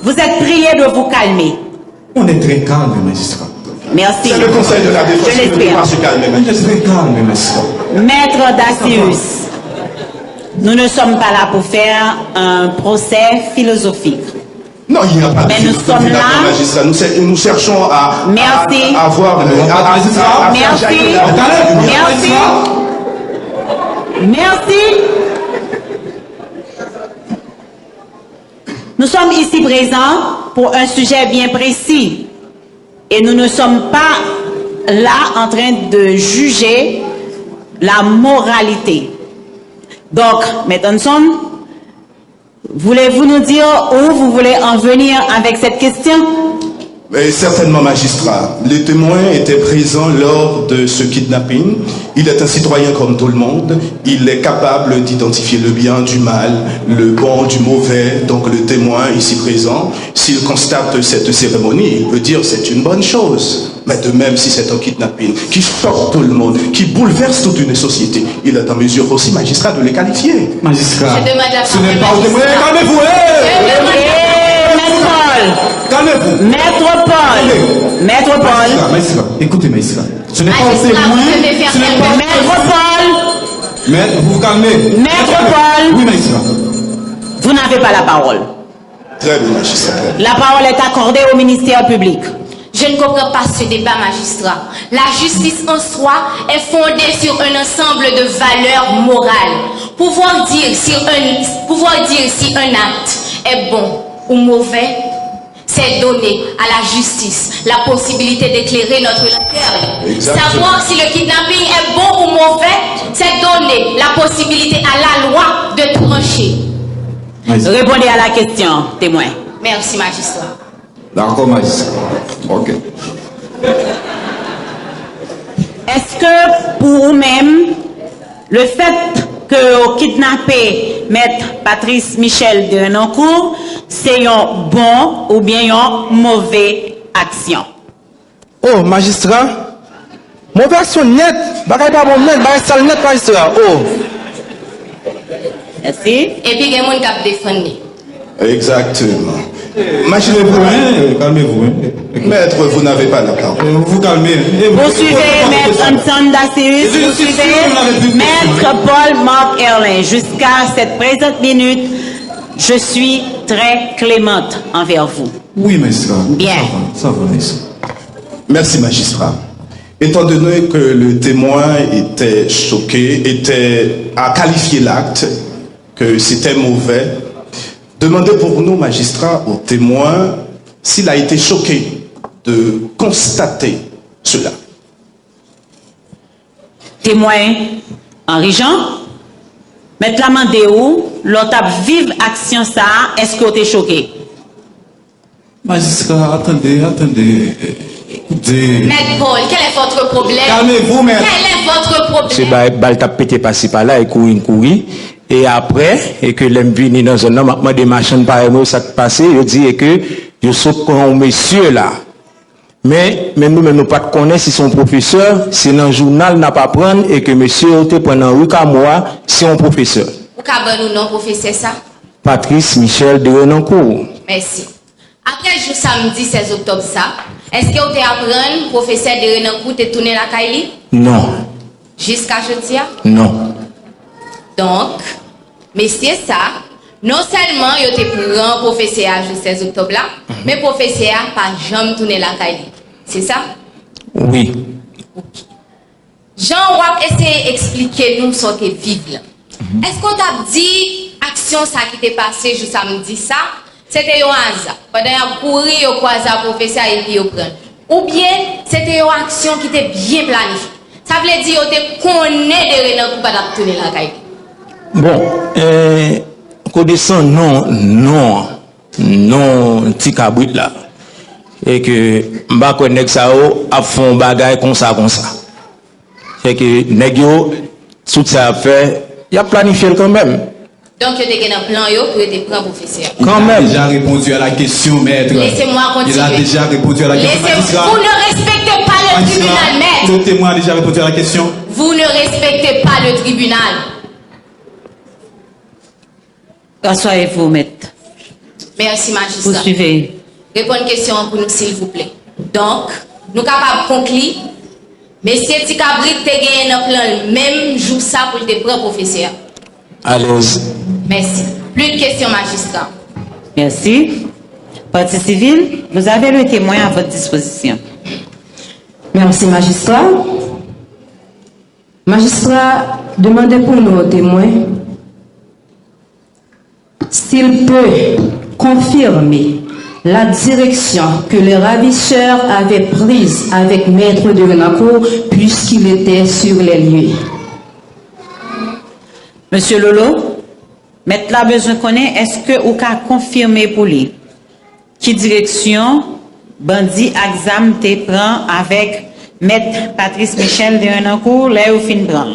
vous êtes priés de vous calmer. On est très calme, magistrat. Merci. C'est le Conseil de la Défense Je qui ne peut l'espère. pas se calmer. On est très calme, magistrat. Maître Dacius, nous ne sommes pas là pour faire un procès philosophique. Non, il n'y a pas de Mais nous philosophie sommes là. d'accord, magistrat. Nous cherchons à Merci. à avoir... à faire Merci. jaillir la lumière. Merci. Merci. Nous sommes ici présents pour un sujet bien précis. Et nous ne sommes pas là en train de juger la moralité. Donc, Maître Hanson, voulez-vous nous dire où vous voulez en venir avec cette question? Mais certainement, magistrat. Les témoins étaient présents lors de ce kidnapping. Il est un citoyen comme tout le monde. Il est capable d'identifier le bien du mal, le bon du mauvais. Donc le témoin ici présent, s'il constate cette cérémonie, il peut dire c'est une bonne chose. Mais de même, si c'est un kidnapping qui choque tout le monde, qui bouleverse toute une société, il est en mesure aussi, magistrat, de les qualifier. Magistrat, Je demande la ce n'est pas parole, au témoin. magistrat. Calmez-vous, Maître Paul. calmez-vous. Maître Paul. Maître Paul. Magistrat, écoutez, magistrat. Ce n'est pas au Magistrat, témoin. vous devez faire Ce n'est pas... Maître Paul. Maître, vous vous calmez. Maître Paul. Oui, magistrat. Vous n'avez pas la parole. Très bien, magistrat. La parole est accordée au ministère public. Je ne comprends pas ce débat, magistrat. La justice en soi est fondée sur un ensemble de valeurs morales. Pouvoir dire si un acte est bon ou mauvais, c'est donner à la justice la possibilité d'éclairer notre lanterne. Exactement. Savoir si le kidnapping est bon ou mauvais, c'est donner la possibilité à la loi de trancher. Magistrat. Répondez à la question, témoin. Merci, magistrat. D'accord, magistrat. Ok. Est-ce que pour vous-même, le fait que vous kidnappez Maître Patrice Michel de Renoncourt, c'est une bonne ou bien une mauvaise action? Oh, magistrat, mauvaise action net, bagay pas bon net, bagay sale net, magistrat. Oh, Merci. Et puis, il y a des gens qui ont défendu. Exactement. Imaginez-vous, hein, calmez-vous. Hein. Maître, vous n'avez pas la parole. Vous vous calmez. Et Vous suivez Maître Anson Dacius, Je vous suis sûr suivez que vous n'avez plus de Maître Paul Marc Erlin. Jusqu'à cette présente minute, je suis très clémente envers vous. Oui, magistrat. Bien. Ça va, magistrat. Merci, magistrat. Étant donné que le témoin était choqué, a qualifié l'acte, que c'était mauvais, demandez pour nous, magistrats, au témoin, s'il a été choqué de constater cela. Témoin Henri Jean, Maître Lamandéou, l'autre vive action ça, est-ce que vous êtes choqué? Magistrat, attendez. Écoutez. Maître Paul, quel est votre problème? Calmez-vous, maître. Quel est votre C'est problème? bal t'a pété par-ci par-là et courir. Et après, et que l'aime vini dans un homme, maintenant des machines par exemple, ça passe, je dis et que je saute comme monsieur là. Mais nous pas connaître si son professeur, c'est dans le journal n'a pas prendre et que monsieur te prend en 8 mois, c'est un professeur. Vous avez ou non, professeur, ça? Patrice Michel de Renoncourt. Merci. Après le jour samedi 16 octobre, ça, est-ce que vous avez appris, professeur de Renoncourt, de tourner la Kaili? Non, Jusqu'à jeudi? non. Donc, messieurs, ça, non seulement vous avez pris un professeur le 16 octobre là, mais professeur n'a pas jamais tourné la Kaili. C'est ça? Oui. Jean, on va essayer d'expliquer nous ce que vivre là. Est-ce qu'on t'a dit action ça qui t'est passé juste samedi ça? C'était un hasard. Pendant qu'on courir au croisé professeur et puis au prendre. Ou bien c'était une action qui était bien planifiée. Ça veut dire que tu connais de Renoncourt pour pas tourner la caille. Bon, connaissant non, petit cabrit là. Et que m'a connaît ça a fond bagay comme ça. Fait que nèg yo tout ça fait, il a planifié quand même. Donc, tu as un plan pour te prendre professeur. Quand Il a même. déjà répondu à la question, maître. Laissez-moi continuer. Il a déjà répondu à la question. Magistrat. Vous ne respectez pas le tribunal, maître. Le témoin a déjà répondu à la question. Vous ne respectez pas le tribunal. Asseyez-vous, maître. Merci, Vous magistrat. suivez. Répondez une question pour nous, s'il vous plaît. Donc, nous sommes capables de conclure. Monsieur Tikabrit te gagné un plan même jour ça pour te prendre professeur. À l'aise. Merci. Plus de questions, magistrat. Merci. Partie civile, vous avez le témoin à votre disposition. Merci, magistrat. Magistrat, demandez pour nous au témoin s'il peut confirmer la direction que les ravisseurs avaient prise avec Maître de Renoncourt puisqu'il était sur les lieux. Monsieur Lolo, Maître là besoin connaît, est-ce que vous pouvez confirmer pour lui qui direction Bandi Axam te prend avec Maître Patrice Michel de Renancourt, là où fin prend.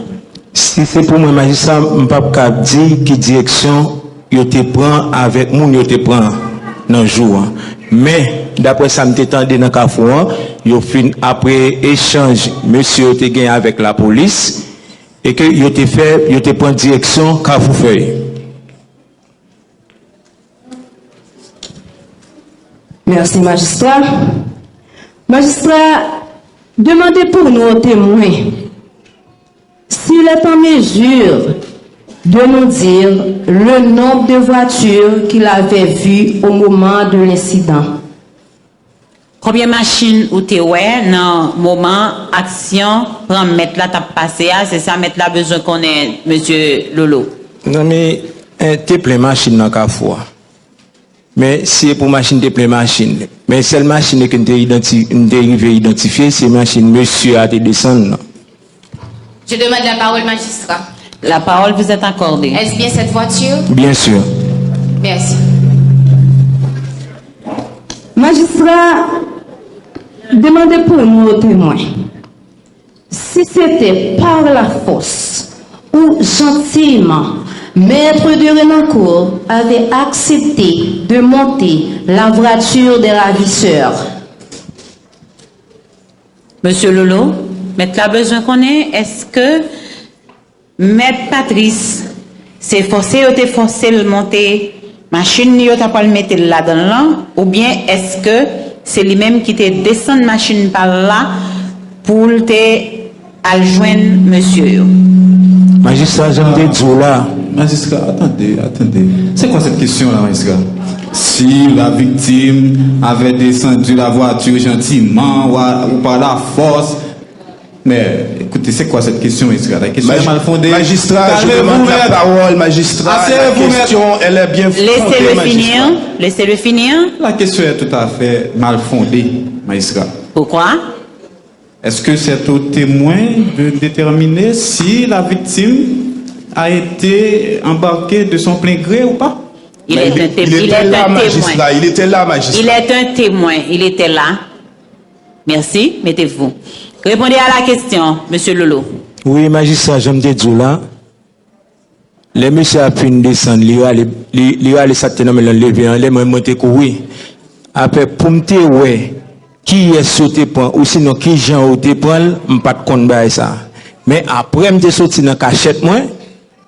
Si c'est pour moi, magistrat, je ne peux pas dire qui direction yo te prend avec moun yo te prend dans le jour. Mais, d'après ça, je t'ai dans le Kafouan, yo fin après échange, monsieur te gagné avec la police, et que yo te prend direction Kafoufeuille. Merci, magistrat. Magistrat, demandez pour nous aux témoins s'il est en mesure de nous dire le nombre de voitures qu'il avait vues au moment de l'incident. Combien de machines ou te ouais dans le moment action pour mettre là t'a passé, c'est ça mettre là besoin qu'on ait, monsieur Lolo. Non, mais, t'es plein machine dans Kafouan. Mais c'est pour machine de plein machine. Mais celle machine que nous identifier, c'est machine monsieur à te descendre. Je demande la parole, magistrat. La parole vous est accordée. Est-ce bien cette voiture? Bien sûr. Merci. Magistrat, demandez pour nous aux témoins si c'était par la force ou gentiment Maître de Renancourt avait accepté de monter la voiture des ravisseurs. Monsieur Lolo, Maître la besoin qu'on ait, est-ce que Maître Patrice s'est forcé ou t'es forcé de monter machine, yo t'as pas le mettre là-dedans, ou bien est-ce que c'est lui-même qui te descend machine par là pour te joindre monsieur? Magistrat, j'aime te dire là. Magistrat, attendez. C'est quoi cette question-là, magistrat? Si la victime avait descendu la voiture gentiment ou par la force, mais écoutez, c'est quoi cette question, magistrat? La question est mal fondée. Magistrat, je demande la parole, magistrat. La question, elle est bien fondée. Laissez-le finir. La question est tout à fait mal fondée, magistrat. Pourquoi? Est-ce que c'est au témoin de déterminer si la victime a été embarquée de son plein gré ou pas? Il était là, magistrat. Il était là, magistrat. Il est un témoin. Il était là. Merci. Mettez-vous. Répondez à la question, monsieur Lolo. Oui, magistrat, j'aime te dire là. Les messieurs a fini de descendre, il va aller s'attendre dans le lever, les moi monter courir. Après, pour me dire, ouais, qui est sauté point, ou sinon qui Jean au te prend, m'pas de compte bail ça. Mais après, me sorti dans cachette moi,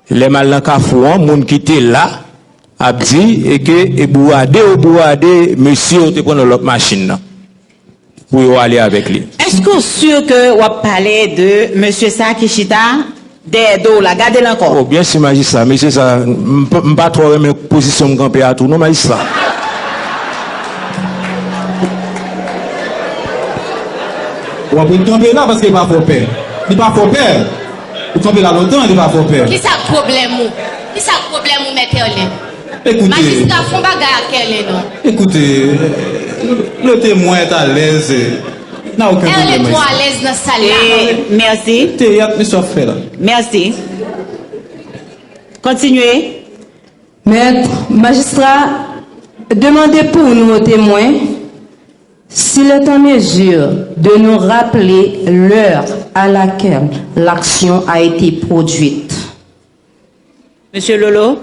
les mal dans Kafouan, moun qui était là, a dit, et que, et bouade, monsieur te prend l'autre machine là. Pour aller avec lui. Est-ce que vous êtes sûr que vous parlez de monsieur Sakishita, d'Edo, la gardez encore? Oh, bien sûr, magistrat, mais c'est ça, je pas trop mes positions de camper à tout, non, magistrat. On va tomber là parce qu'il va faire peur. Il va faire peur. Vous tombez là longtemps, il va faire peur. Qui ça problème ou? Qui ça problème ou mettre Écoutez. Magistrat font bagarre à quel non? Écoutez, le témoin est à l'aise. N'a aucun problème. Elle est trop à l'aise dans sa salle. Merci. Merci. Continuez. Maître, magistrat, demandez pour nous aux témoins s'il est en mesure de nous rappeler l'heure à laquelle l'action a été produite. Monsieur Lolo,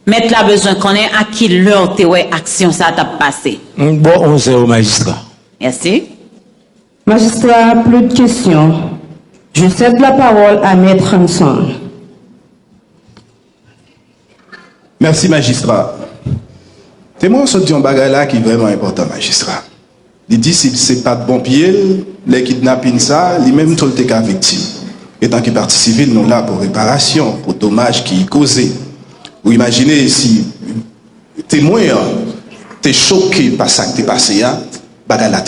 Maître la besoin qu'on ait à qui l'heure action ça t'a passé. Bon, 11 heures, magistrat. Merci. Magistrat, plus de questions. Je cède la parole à Maître Hanson. Merci, magistrat. Témoin, on se dit un bagage là qui est vraiment important, magistrat. Il dit si c'est pas de bon pied, les kidnappings ça, lui-même tout le cas victime. Et tant que partie civile, nous là pour réparation, pour dommages qui causés. Vous imaginez si témoin t'es choqué par ça qui t'est passé, bagage là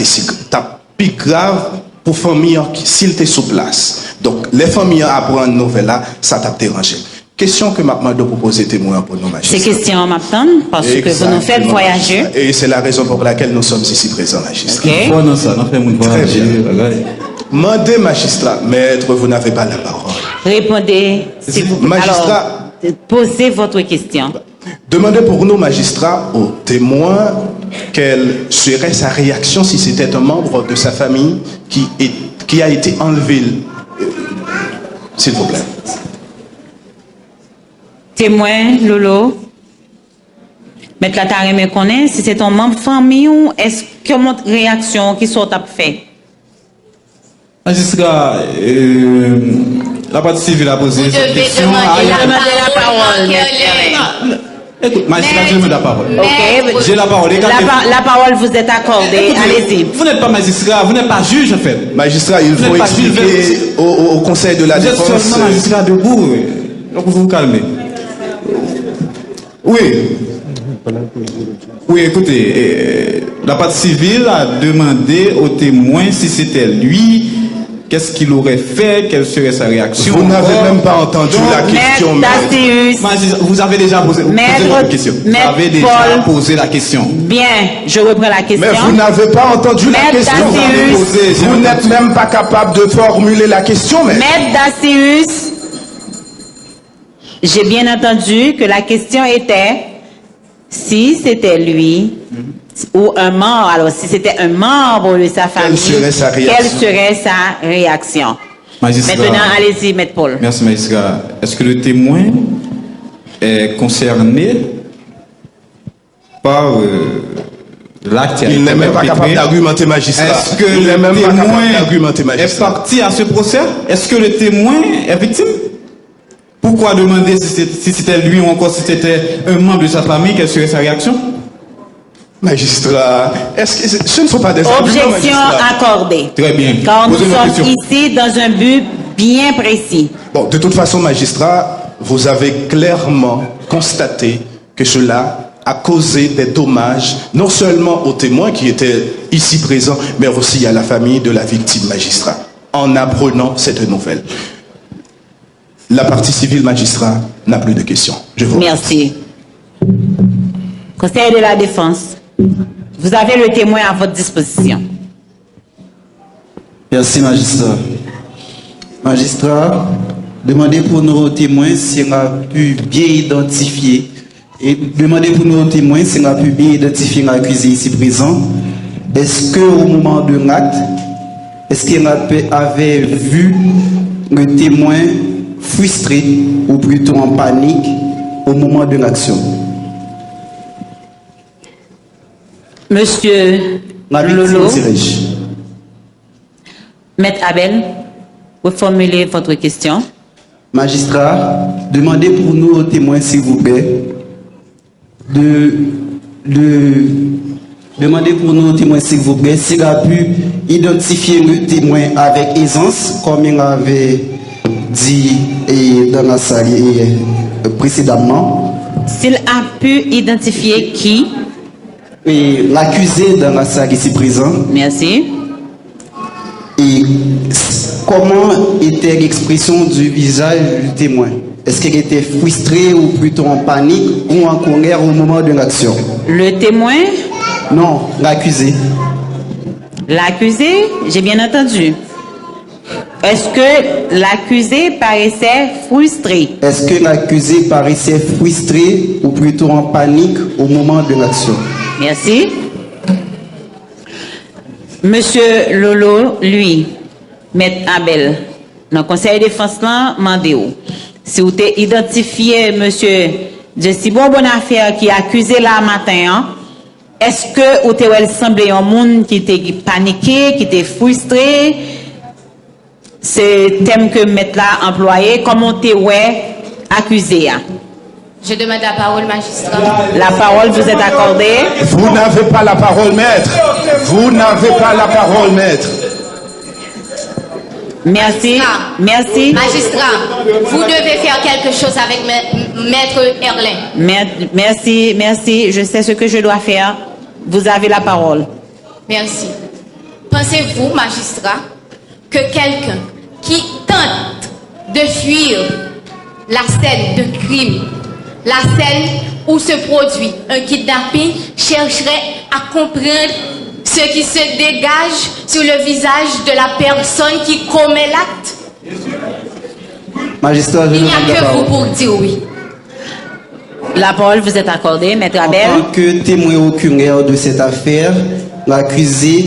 t'as plus grave pour famille s'il t'est sous place. Donc les familles apprennent nouvelle là, ça t'a dérangé. Question que m'a demandé de proposer témoin pour nos magistrats. Ces questions m'attendent parce que vous nous faites voyager. Et c'est la raison pour laquelle nous sommes ici présents, magistrat. Okay. Très bien. Mandez, magistrat, maître, vous n'avez pas la parole. Répondez, s'il vous plaît. Magistrat. Alors, posez votre question. Demandez pour nous, magistrats, aux témoins, quelle serait sa réaction si c'était un membre de sa famille qui a été enlevé. S'il vous plaît. Témoin, Lolo. Maître Latare me connaît, si c'est ton membre de famille ou est-ce que mon réaction qui soit fait? Magistrat, la partie civile a posé cette question. Il a demandé la parole. Écoute, magistrat, je demande la parole. Ok. J'ai la parole. La parole vous est accordée. Allez-y. Vous n'êtes pas magistrat, vous n'êtes pas juge en fait. Magistrat, il faut expliquer au Conseil de la Défense. Vous êtes seulement magistrat debout. Donc vous vous calmez. Oui. Oui, écoutez, la partie civile a demandé au témoin si c'était lui, qu'est-ce qu'il aurait fait, quelle serait sa réaction. Vous n'avez même pas entendu la question. Vous avez déjà posé la question. Vous avez déjà posé la question. Bien, je reprends la question. Mais vous n'avez pas entendu la question. Vous n'êtes même pas capable de formuler la question. Maître Dacius, j'ai bien entendu que la question était si c'était lui ou un membre, alors si c'était un membre de sa famille, quelle serait sa réaction? Magistrat, maintenant, allez-y, Maître Paul. Merci, magistrat. Est-ce que le témoin est concerné par l'acte? Il n'est même pas capable d'argumenter, magistrat. Est-ce que le témoin est parti à ce procès? Est-ce que le témoin est victime? Pourquoi demander si c'était lui ou encore si c'était un membre de sa famille, quelle serait sa réaction? Magistrat, est-ce que ce ne sont pas des objection accordée. Très bien. Car nous sommes ici dans un but bien précis. Bon, de toute façon, magistrat, vous avez clairement constaté que cela a causé des dommages, non seulement aux témoins qui étaient ici présents, mais aussi à la famille de la victime, magistrat, en apprenant cette nouvelle. La partie civile, magistrat, n'a plus de questions. Je vous remercie. Merci. Conseil de la Défense, vous avez le témoin à votre disposition. Merci, magistrat. Magistrat, demandez pour nos témoins si on a pu bien identifier et demandez pour nos témoins si on a pu bien identifier l'accusé ici présent. Est-ce qu'au moment de l'acte, est-ce qu'il avait vu le témoin frustré ou plutôt en panique au moment de l'action? Monsieur Lolo, Maître Abel, vous formulez votre question. Magistrat, demandez pour nous aux témoins, s'il vous plaît, demandez pour nous aux témoins, s'il vous plaît, s'il a pu identifier le témoin avec aisance, comme il avait dit dans la salle précédemment. S'il a pu identifier qui? L'accusé dans la salle ici présent. Merci. Et comment était l'expression du visage du témoin? Est-ce qu'il était frustré ou plutôt en panique ou en colère au moment de l'action? Le témoin? Non, l'accusé. L'accusé, j'ai bien entendu. Est-ce que l'accusé paraissait frustré? Est-ce que l'accusé paraissait frustré ou plutôt en panique au moment de l'action? Merci. Monsieur Lolo, lui, Maître Abel, dans le conseil de défense, mandez-vous. Si vous avez identifié monsieur Jessie Bonafère qui est accusé là matin, est-ce que vous avez semblé un monde qui était paniqué, qui était frustré? C'est le thème que Maître là employé, comment vous avez accusé? Je demande la parole, magistrat. La parole vous est accordée. Vous n'avez pas la parole, maître. Vous n'avez pas la parole, maître. Merci. Merci. Magistrat, vous devez faire quelque chose avec maître Erlin. Merci, merci. Je sais ce que je dois faire. Vous avez la parole. Merci. Pensez-vous, magistrat, que quelqu'un qui tente de fuir la scène de crime, la scène où se produit un kidnapping, chercherait à comprendre ce qui se dégage sur le visage de la personne qui commet l'acte? Magistrat, il n'y a que vous pour dire oui. La parole vous est accordée, Maître Abel. En tant que témoin oculaire de cette affaire, l'accusé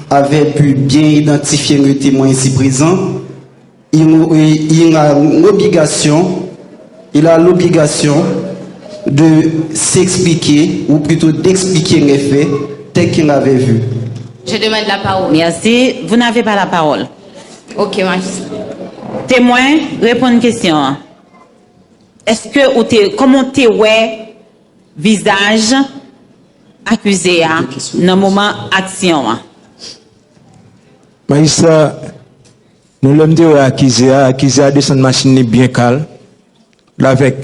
avait pu bien identifier le témoin ici présent. Il a l'obligation de s'expliquer, ou plutôt d'expliquer les faits tels qu'il avait vus. Je demande la parole. Merci. Vous n'avez pas la parole. Ok, magistrat. Témoin, répondez à une question. Est-ce que, comment tu es visage accusé dans le moment action? Magistrat, nous l'avons dit accusé à descendre machine bien calme. Avec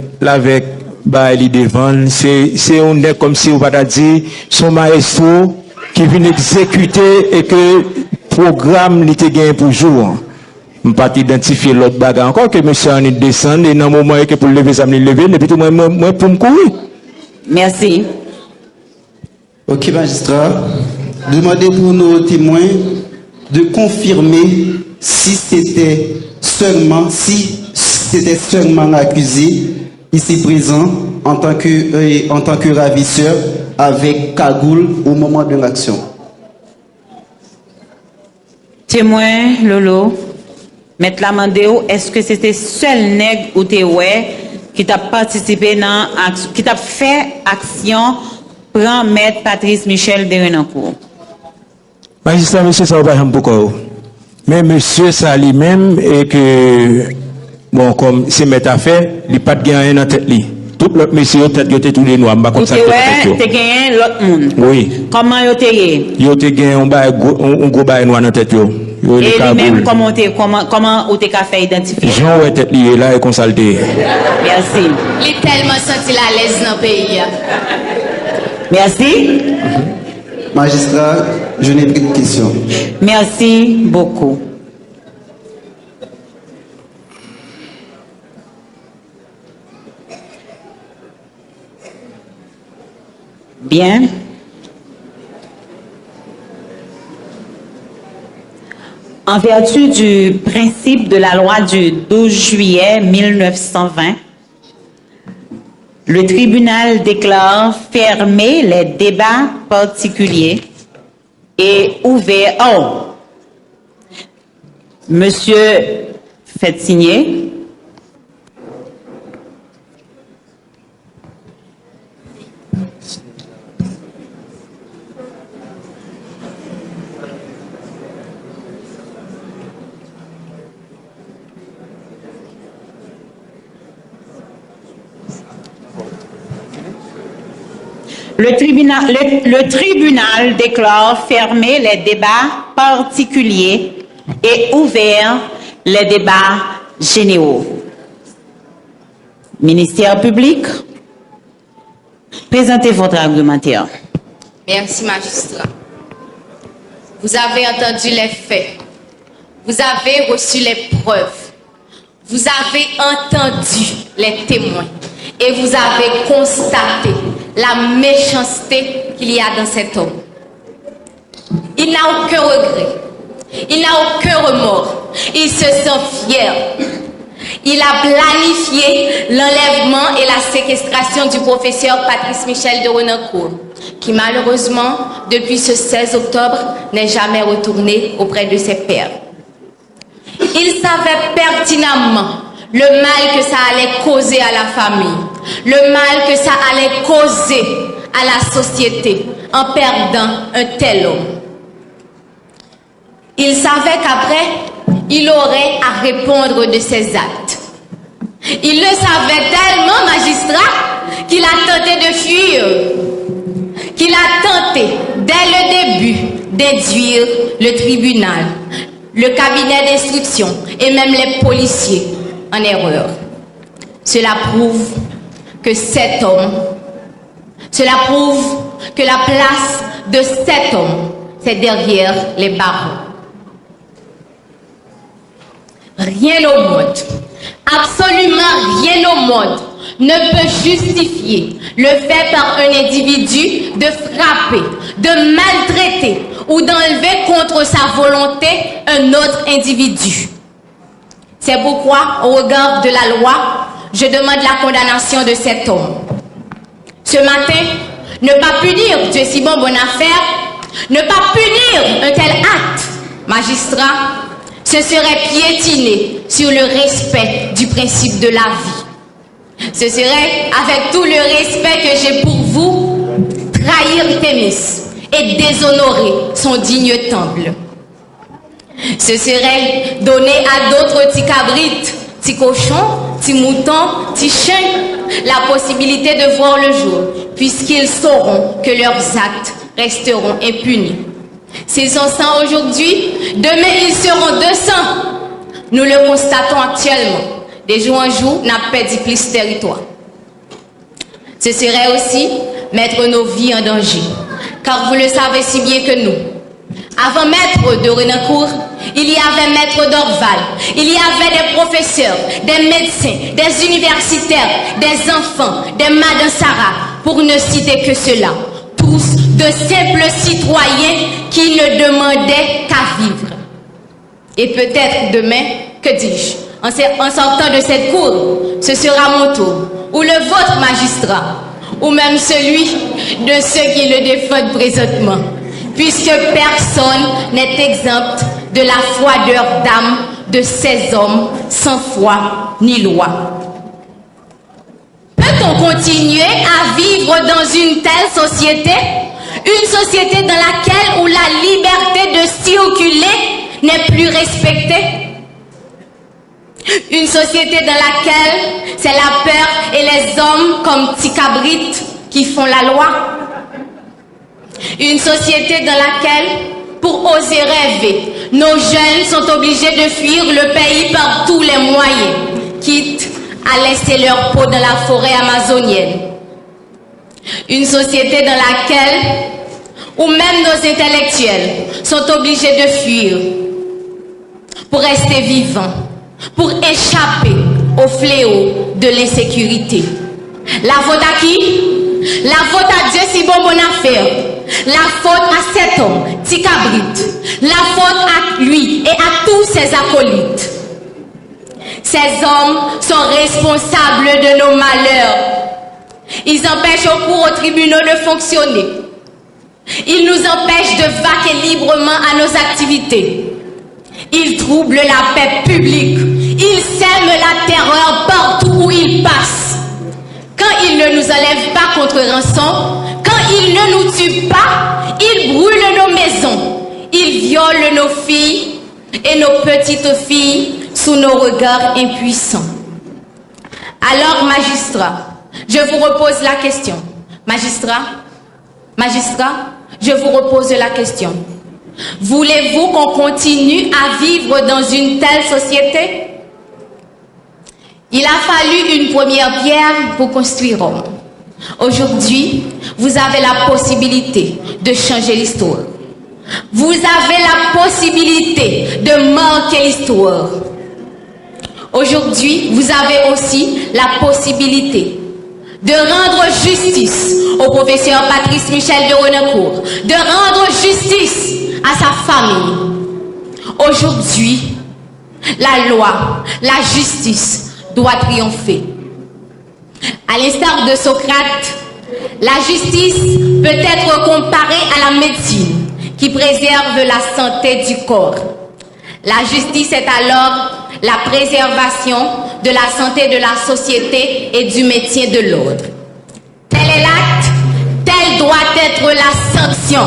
il devant, c'est on est comme si on va dire son maestro qui vient exécuter et que programme l'était gagné pour jour. Je ne peux pas identifier l'autre bagarre encore que monsieur en descend et dans le moment que pour lever ça me lever et puis tout moi pour me courir. Merci. Ok, magistrat. Demandez pour nos témoins de confirmer si c'était seulement l'accusé ici présent en tant que ravisseur avec cagoule au moment de l'action. Témoin Lolo, Maître Lamandéo, est-ce que c'était seul nègre ou téoué qui t'a participé dans qui t'a fait action prend Maître Patrice Michel de Renancourt? Magistrat, monsieur, ça va pas beaucoup. Mais monsieur, ça lui-même, et que, bon, comme c'est Maître affaire, il n'a pas de gain dans tête. Tout l'autre monsieur, peut-être qu'il était tous les noirs, comme ça. Tu gagné l'autre monde. Oui. Comment il t'a gagné? Il t'a gagné un gros bail noir dans tête. Et lui-même, comment tu t'es fait identifier? Jean est tête lié là et consulté. Merci. Il est tellement senti la l'aise dans le pays. Merci. Magistrat, je n'ai plus de questions. Merci beaucoup. Bien. En vertu du principe de la loi du 12 juillet 1920, le tribunal déclare fermer les débats particuliers et ouvert. Oh, monsieur, faites signer. Le tribunal déclare fermer les débats particuliers et ouvert les débats généraux. Ministère public, présentez votre argumentaire. Merci, magistrat. Vous avez entendu les faits. Vous avez reçu les preuves. Vous avez entendu les témoins. Et vous avez constaté la méchanceté qu'il y a dans cet homme. Il n'a aucun regret. Il n'a aucun remords. Il se sent fier. Il a planifié l'enlèvement et la séquestration du professeur Patrice Michel de Renancourt, qui malheureusement, depuis ce 16 octobre, n'est jamais retourné auprès de ses pairs. Il savait pertinemment le mal que ça allait causer à la famille, le mal que ça allait causer à la société en perdant un tel homme. Il savait qu'après, il aurait à répondre de ses actes. Il le savait tellement, magistrat, qu'il a tenté de fuir, qu'il a tenté, dès le début, d'induire le tribunal, le cabinet d'instruction et même les policiers en erreur. Cela prouve que cet homme, cela prouve que la place de cet homme, c'est derrière les barreaux. Rien au monde, absolument rien au monde ne peut justifier le fait par un individu de frapper, de maltraiter ou d'enlever contre sa volonté un autre individu. C'est pourquoi, au regard de la loi, je demande la condamnation de cet homme. Ce matin, ne pas punir Dieu si bon bonne affaire, ne pas punir un tel acte, magistrat, ce serait piétiner sur le respect du principe de la vie. Ce serait, avec tout le respect que j'ai pour vous, trahir Thémis et déshonorer son digne temple. Ce serait donner à d'autres petits cabrites, petits cochons, petits moutons, petits chiens, la possibilité de voir le jour, puisqu'ils sauront que leurs actes resteront impunis. S'ils sont 100 aujourd'hui, demain ils seront 200. Nous le constatons actuellement. De jour en jour, n'a perdu plus de territoire. Ce serait aussi mettre nos vies en danger. Car vous le savez si bien que nous. Avant maître de Renancourt, il y avait maître d'Orval, il y avait des professeurs, des médecins, des universitaires, des enfants, des Madame Sarah, pour ne citer que cela. Tous de simples citoyens qui ne demandaient qu'à vivre. Et peut-être demain, que dis-je, en sortant de cette cour, ce sera mon tour, ou le vôtre magistrat, ou même celui de ceux qui le défendent présentement, puisque personne n'est exempt de la froideur d'âme de ces hommes sans foi ni loi. Peut-on continuer à vivre dans une telle société? Une société dans laquelle où la liberté de circuler n'est plus respectée? Une société dans laquelle c'est la peur et les hommes comme petits cabrites qui font la loi? Une société dans laquelle, pour oser rêver, nos jeunes sont obligés de fuir le pays par tous les moyens, quitte à laisser leur peau dans la forêt amazonienne. Une société dans laquelle, où même nos intellectuels sont obligés de fuir pour rester vivants, pour échapper au fléau de l'insécurité. La faute à qui? La faute à Dieu si bon bonne affaire. La faute à cet homme, Tikabrit. La faute à lui et à tous ses acolytes. Ces hommes sont responsables de nos malheurs. Ils empêchent au cours aux tribunaux de fonctionner. Ils nous empêchent de vaquer librement à nos activités. Ils troublent la paix publique. Ils sèment la terreur partout où ils passent. Quand ils ne nous enlèvent pas contre rançon, quand ils ne nous tuent pas, ils brûlent nos maisons. Ils violent nos filles et nos petites filles sous nos regards impuissants. Alors, magistrat, je vous repose la question. Magistrat, je vous repose la question. Voulez-vous qu'on continue à vivre dans une telle société? Il a fallu une première pierre pour construire Rome. Aujourd'hui, vous avez la possibilité de changer l'histoire. Vous avez la possibilité de marquer l'histoire. Aujourd'hui, vous avez aussi la possibilité de rendre justice au professeur Patrice Michel de Renancourt, de rendre justice à sa famille. Aujourd'hui, la loi, la justice doit triompher. À l'instar de Socrate, la justice peut être comparée à la médecine qui préserve la santé du corps. La justice est alors la préservation de la santé de la société et du maintien de l'ordre. Tel est l'acte, telle doit être la sanction.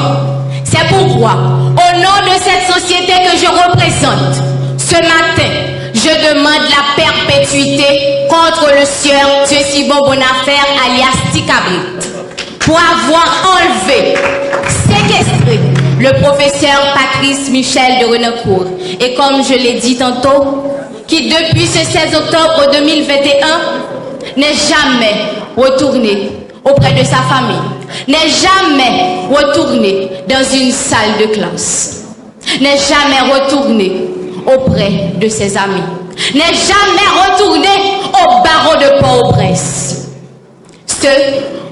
C'est pourquoi, au nom de cette société que je représente, ce matin, je demande la perpétuité contre le sieur Dieu si bon bonne affaire alias Tikabrit pour avoir enlevé, séquestré le professeur Patrice Michel de Renancourt. Et comme je l'ai dit tantôt, qui depuis ce 16 octobre 2021 n'est jamais retourné auprès de sa famille, n'est jamais retourné dans une salle de classe, n'est jamais retourné auprès de ses amis, n'est jamais retourné au barreau de Port-au-Prince. Ce,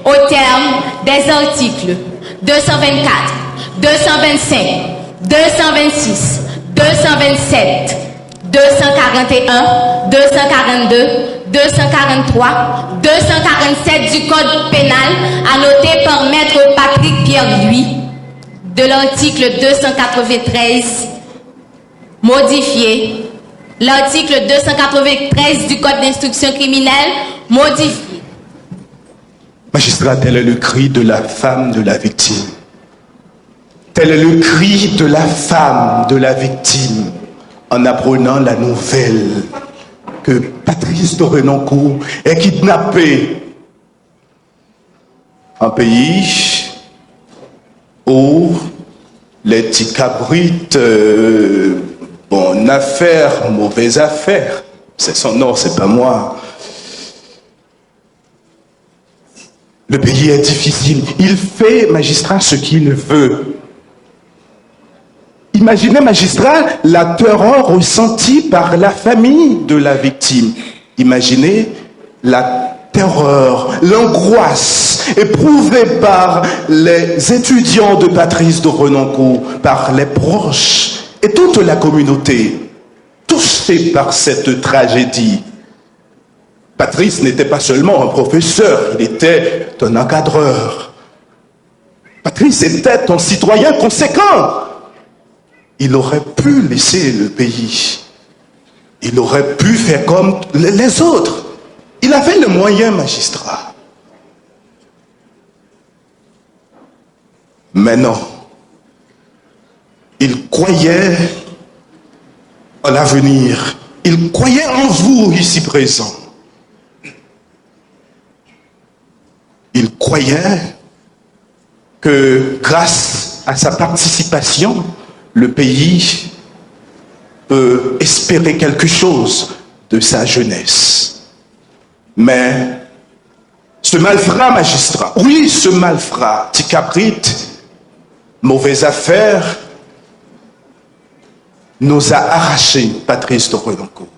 au terme des articles 224, 225, 226, 227, 241, 242, 243, 247 du Code pénal, annoté par Maître Patrick Pierre-Louis, de l'article 293, modifié. L'article 293 du Code d'instruction criminelle, modifié. Magistrat, tel est le cri de la femme de la victime. Tel est le cri de la femme de la victime en apprenant la nouvelle que Patrice de Renoncourt est kidnappé. Un pays où les petits cabrites, bonne affaire, mauvaise affaire, c'est son nom, c'est pas moi. Le pays est difficile. Il fait, magistrat, ce qu'il veut. Imaginez, magistrat, la terreur ressentie par la famille de la victime. Imaginez la terreur, l'angoisse éprouvée par les étudiants de Patrice de Renoncourt, par les proches et toute la communauté, touchée par cette tragédie. Patrice n'était pas seulement un professeur, il était un encadreur. Patrice était un citoyen conséquent. Il aurait pu laisser le pays. Il aurait pu faire comme les autres. Il avait le moyen, magistrat. Mais non. Il croyait en l'avenir. Il croyait en vous ici présent. Il croyait que grâce à sa participation, le pays peut espérer quelque chose de sa jeunesse. Mais ce malfrat, magistrat, oui, ce malfrat, Ticabrite, mauvaise affaire, nous a arraché Patrice de Renoncourt.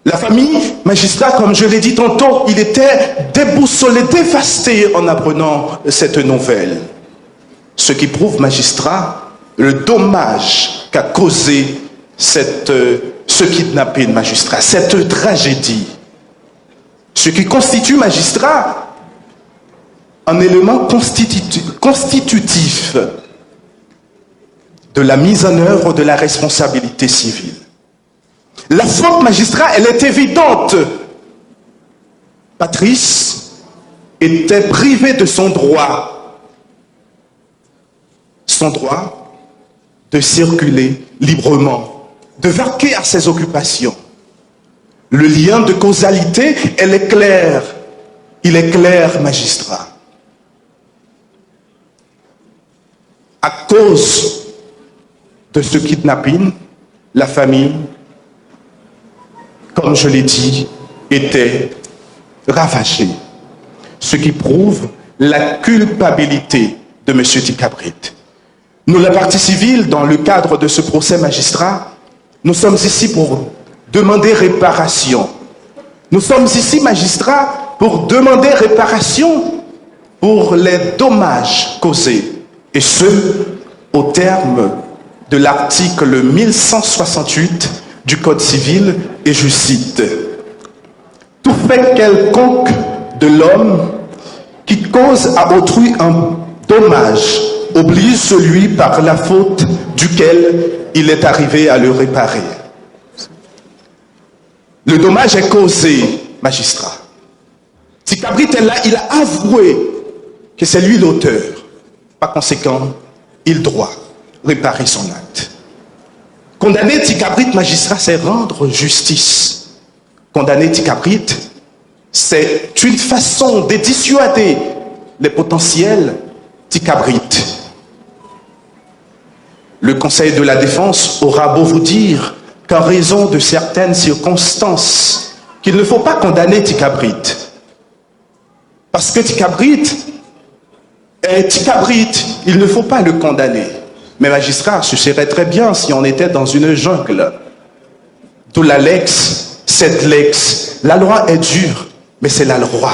La famille, magistrat, comme je l'ai dit tantôt, il était déboussolé, dévasté en apprenant cette nouvelle. Ce qui prouve, magistrat, le dommage qu'a causé ce kidnapping, magistrat, cette tragédie. Ce qui constitue, magistrat, un élément constitutif de la mise en œuvre de la responsabilité civile. La faute, magistrat, elle est évidente. Patrice était privé de son droit de circuler librement, de vaquer à ses occupations. Le lien de causalité, elle est claire. Il est clair, magistrat. À cause de ce kidnapping, la famille, comme je l'ai dit, était ravagée. Ce qui prouve la culpabilité de M. Ticabrite. Nous, la partie civile, dans le cadre de ce procès, magistrat, nous sommes ici pour demander réparation. Nous sommes ici, magistrat, pour demander réparation pour les dommages causés. Et ce, au terme de l'article 1168 du Code civil, et je cite, « Tout fait quelconque de l'homme qui cause à autrui un dommage oblige celui par la faute duquel il est arrivé à le réparer. » Le dommage est causé, magistrat. Ticabrite est là, il a avoué que c'est lui l'auteur. Par conséquent, il doit réparer son acte. Condamner Ticabrite, magistrat, c'est rendre justice. Condamner Ticabrite, c'est une façon de dissuader les potentiels Ticabrites. Le Conseil de la Défense aura beau vous dire qu'en raison de certaines circonstances, qu'il ne faut pas condamner Ticabrite. Parce que Ticabrite est Ticabrite, il ne faut pas le condamner. Mais magistrat, ce serait très bien si on était dans une jungle. D'où la lex, cette lex. La loi est dure, mais c'est la loi.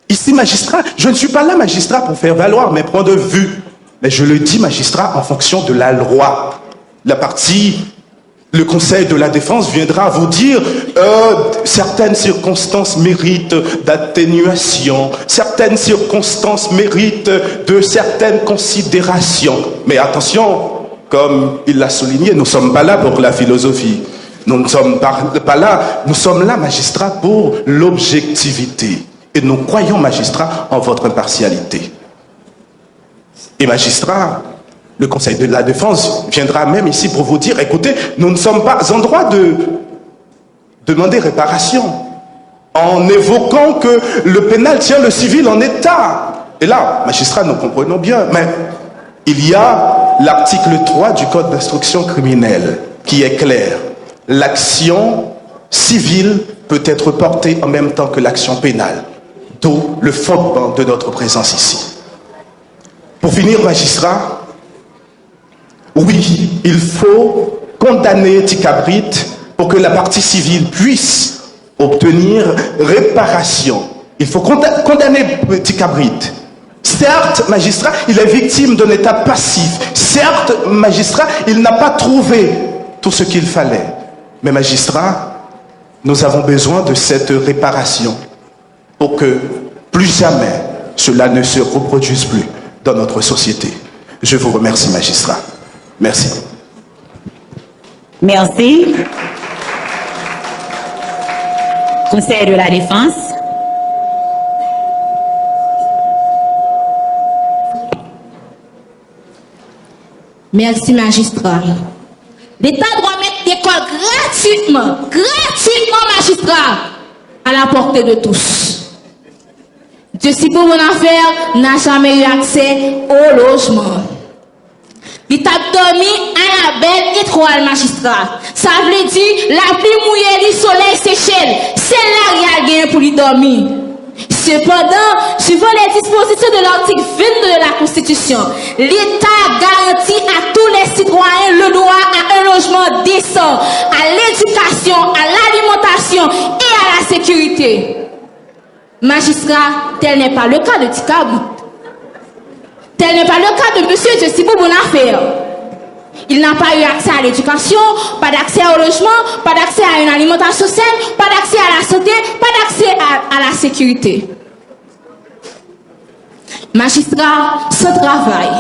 Ici, magistrat, je ne suis pas là, magistrat, pour faire valoir mes points de vue. Mais je le dis, magistrat, en fonction de la loi. La partie Le Conseil de la Défense viendra vous dire certaines circonstances méritent d'atténuation, certaines circonstances méritent de certaines considérations. Mais attention, comme il l'a souligné, nous ne sommes pas là pour la philosophie. Nous ne sommes pas là, nous sommes là, magistrats, pour l'objectivité. Et nous croyons, magistrats, en votre impartialité. Et magistrats, le Conseil de la Défense viendra même ici pour vous dire, écoutez, nous ne sommes pas en droit de demander réparation en évoquant que le pénal tient le civil en état. Et là, magistrats, nous comprenons bien, mais il y a l'article 3 du Code d'instruction criminelle qui est clair. L'action civile peut être portée en même temps que l'action pénale. D'où le fondement de notre présence ici. Pour finir, magistrats, oui, il faut condamner Tikabrit pour que la partie civile puisse obtenir réparation. Il faut condamner Tikabrit. Certes, magistrat, il est victime d'un état passif. Certes, magistrat, il n'a pas trouvé tout ce qu'il fallait. Mais magistrat, nous avons besoin de cette réparation pour que plus jamais cela ne se reproduise plus dans notre société. Je vous remercie, magistrat. Merci. Merci. Conseil de la Défense. Merci, magistrat. L'État doit mettre l'école gratuitement, magistrat, à la portée de tous. Dieu si pour mon affaire n'a jamais eu accès au logement. L'État dormi à la belle étoile, magistrat. Ça veut dire la pluie mouillée, le soleil séché. C'est là qu'il y a pour lui dormir. Cependant, suivant les dispositions de l'article 22 de la Constitution, l'État garantit à tous les citoyens le droit à un logement décent, à l'éducation, à l'alimentation et à la sécurité. Magistrat, tel n'est pas le cas de Tikabrit. Tel n'est pas le cas de M. Jessibou Bonafère. Il n'a pas eu accès à l'éducation, pas d'accès au logement, pas d'accès à une alimentation saine, pas d'accès à la santé, pas d'accès à la sécurité. Magistrat, sans travail,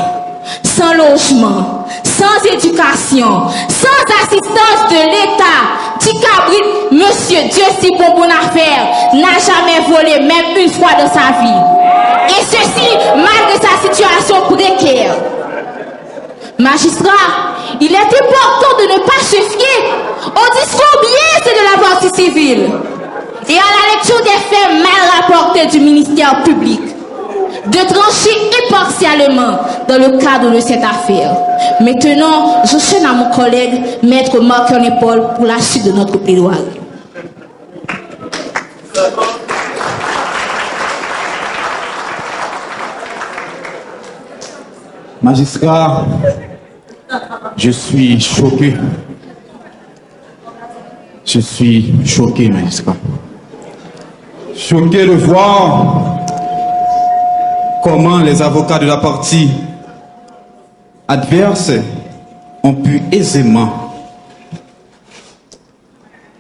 sans logement, sans éducation, sans assistance de l'État, Tikabrit, monsieur Dieu si bon affaire, n'a jamais volé même une fois dans sa vie. Et ceci, malgré sa situation précaire. Magistrat, il est important de ne pas se fier au discours biaisé de la partie civile et à la lecture des faits mal rapportés du ministère public, de trancher impartialement dans le cadre de cette affaire. Maintenant, je chaîne à mon collègue, maître Marc-Paul, pour la suite de notre plaidoirie. Magistrat, je suis choqué. Je suis choqué, magistrat. Choqué de voir comment les avocats de la partie adverse ont pu aisément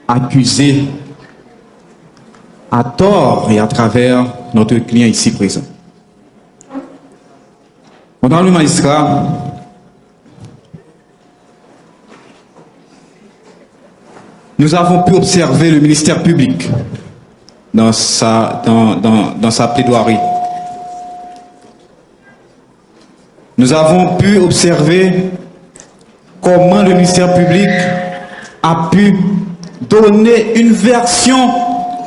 accuser à tort et à travers notre client ici présent. Honorable magistrat, nous avons pu observer le ministère public dans sa plaidoirie. Nous avons pu observer comment le ministère public a pu donner une version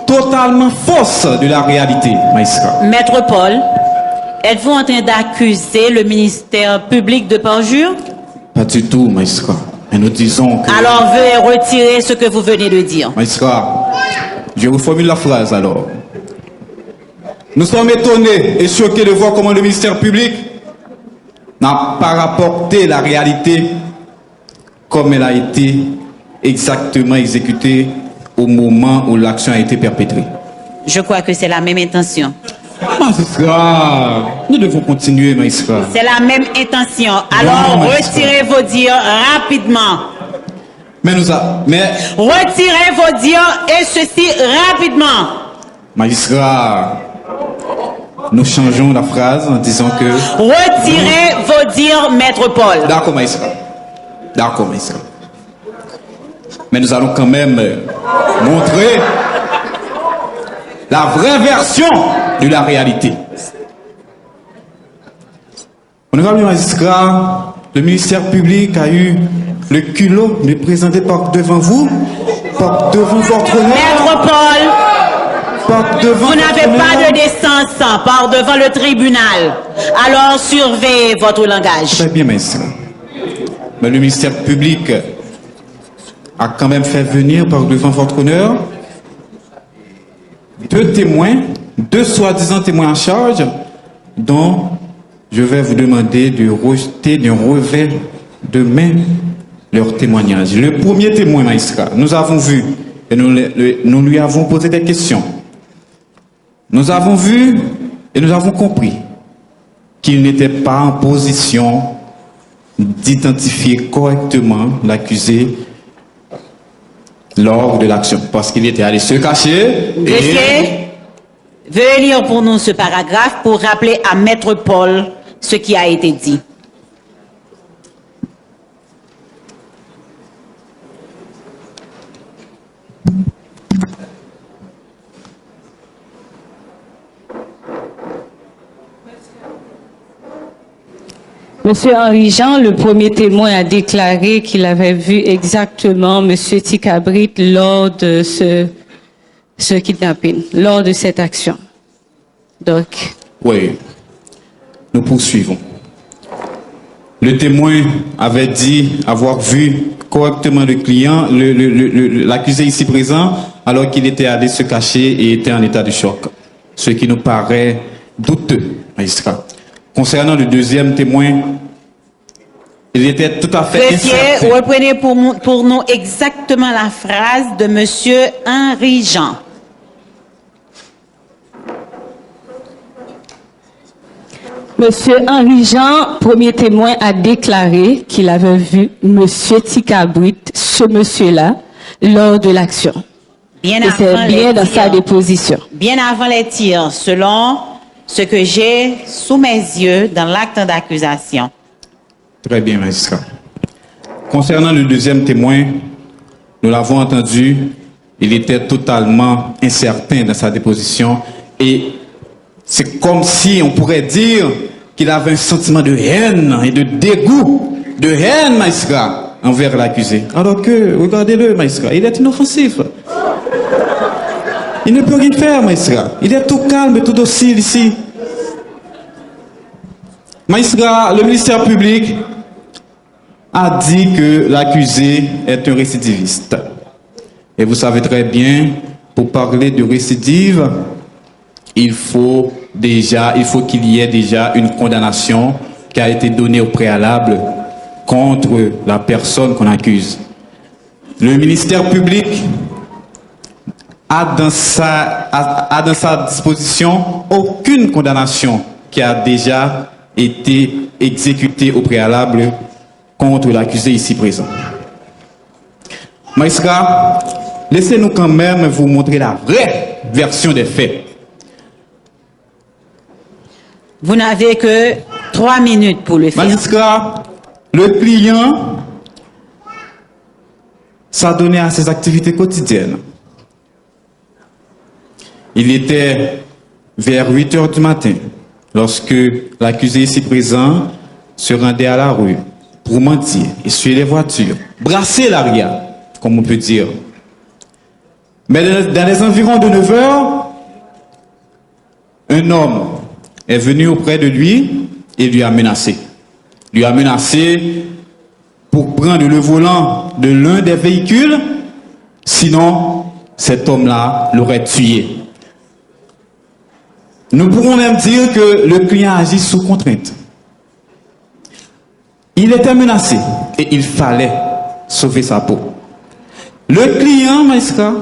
totalement fausse de la réalité, magistrat. Maître Paul, êtes-vous en train d'accuser le ministère public de parjure? Pas du tout, magistrat. Mais nous disons que... Alors veuillez retirer ce que vous venez de dire. Magistrat, je reformule la phrase alors. Nous sommes étonnés et choqués de voir comment le ministère public n'a pas rapporté la réalité comme elle a été exactement exécutée au moment où l'action a été perpétrée. Je crois que c'est la même intention. Magistrat, nous devons continuer, magistrat. C'est la même intention. Alors Non, magistrat. retirez vos dires rapidement. Mais Retirez vos dires et ceci rapidement. Magistrat, nous changeons la phrase en disant que... Retirez vos dires, Maître Paul. D'accord, magistrat. D'accord, magistrat. Mais nous allons quand même montrer la vraie version de la réalité. Honorable magistrat, le ministère public a eu le culot de présenter devant vous, devant votre nom. Maître Paul, vous n'avez pas de décence par devant le tribunal. Alors surveillez votre langage. Très bien, magistrat. Mais le ministère public a quand même fait venir par devant votre honneur 2 témoins, 2 soi-disant témoins en charge, dont je vais vous demander de rejeter d'un revers de main leur témoignage. Le premier témoin, magistrat, nous avons vu et nous lui avons posé des questions. Nous avons vu et nous avons compris qu'il n'était pas en position d'identifier correctement l'accusé lors de l'action, parce qu'il était allé se cacher. Greffier, veuillez lire pour nous ce paragraphe pour rappeler à Maître Paul ce qui a été dit. Monsieur Henri Jean, le premier témoin, a déclaré qu'il avait vu exactement Monsieur Tikabrit lors de ce kidnapping, lors de cette action. Donc. Oui, nous poursuivons. Le témoin avait dit avoir vu correctement le client, l'accusé ici présent, alors qu'il était allé se cacher et était en état de choc. Ce qui nous paraît douteux, magistrat. Concernant le deuxième témoin, il était tout à fait incertain. Reprenez pour nous exactement la phrase de Monsieur Henri Jean. Monsieur Henri Jean, premier témoin, a déclaré qu'il avait vu Monsieur Tikabrit, ce monsieur-là, lors de l'action. C'est bien dans sa déposition. Bien avant les tirs, selon ce que j'ai sous mes yeux dans l'acte d'accusation. Très bien, magistrat. Concernant le deuxième témoin, nous l'avons entendu, il était totalement incertain dans sa déposition et c'est comme si on pourrait dire qu'il avait un sentiment de haine et de dégoût, de haine, magistrat, envers l'accusé. Alors que, regardez-le, magistrat, il est inoffensif. Il ne peut rien faire, magistrat. Il est tout calme et tout docile ici. Magistrat, le ministère public a dit que l'accusé est un récidiviste. Et vous savez très bien, pour parler de récidive, il faut qu'il y ait déjà une condamnation qui a été donnée au préalable contre la personne qu'on accuse. Le ministère public a dans sa disposition aucune condamnation qui a déjà été exécutée au préalable contre l'accusé ici présent. Magistrat, laissez-nous quand même vous montrer la vraie version des faits. Vous n'avez que 3 minutes pour le faire. Magistrat, le client s'adonnait à ses activités quotidiennes. Il était vers 8 heures du matin lorsque l'accusé ici présent se rendait à la rue pour mentir, essuyer les voitures, brasser l'arrière, comme on peut dire. Mais dans les environs de 9 heures, un homme est venu auprès de lui et lui a menacé. Lui a menacé pour prendre le volant de l'un des véhicules, sinon cet homme-là l'aurait tué. Nous pourrons même dire que le client agit sous contrainte. Il était menacé et il fallait sauver sa peau. Le client, magistrat,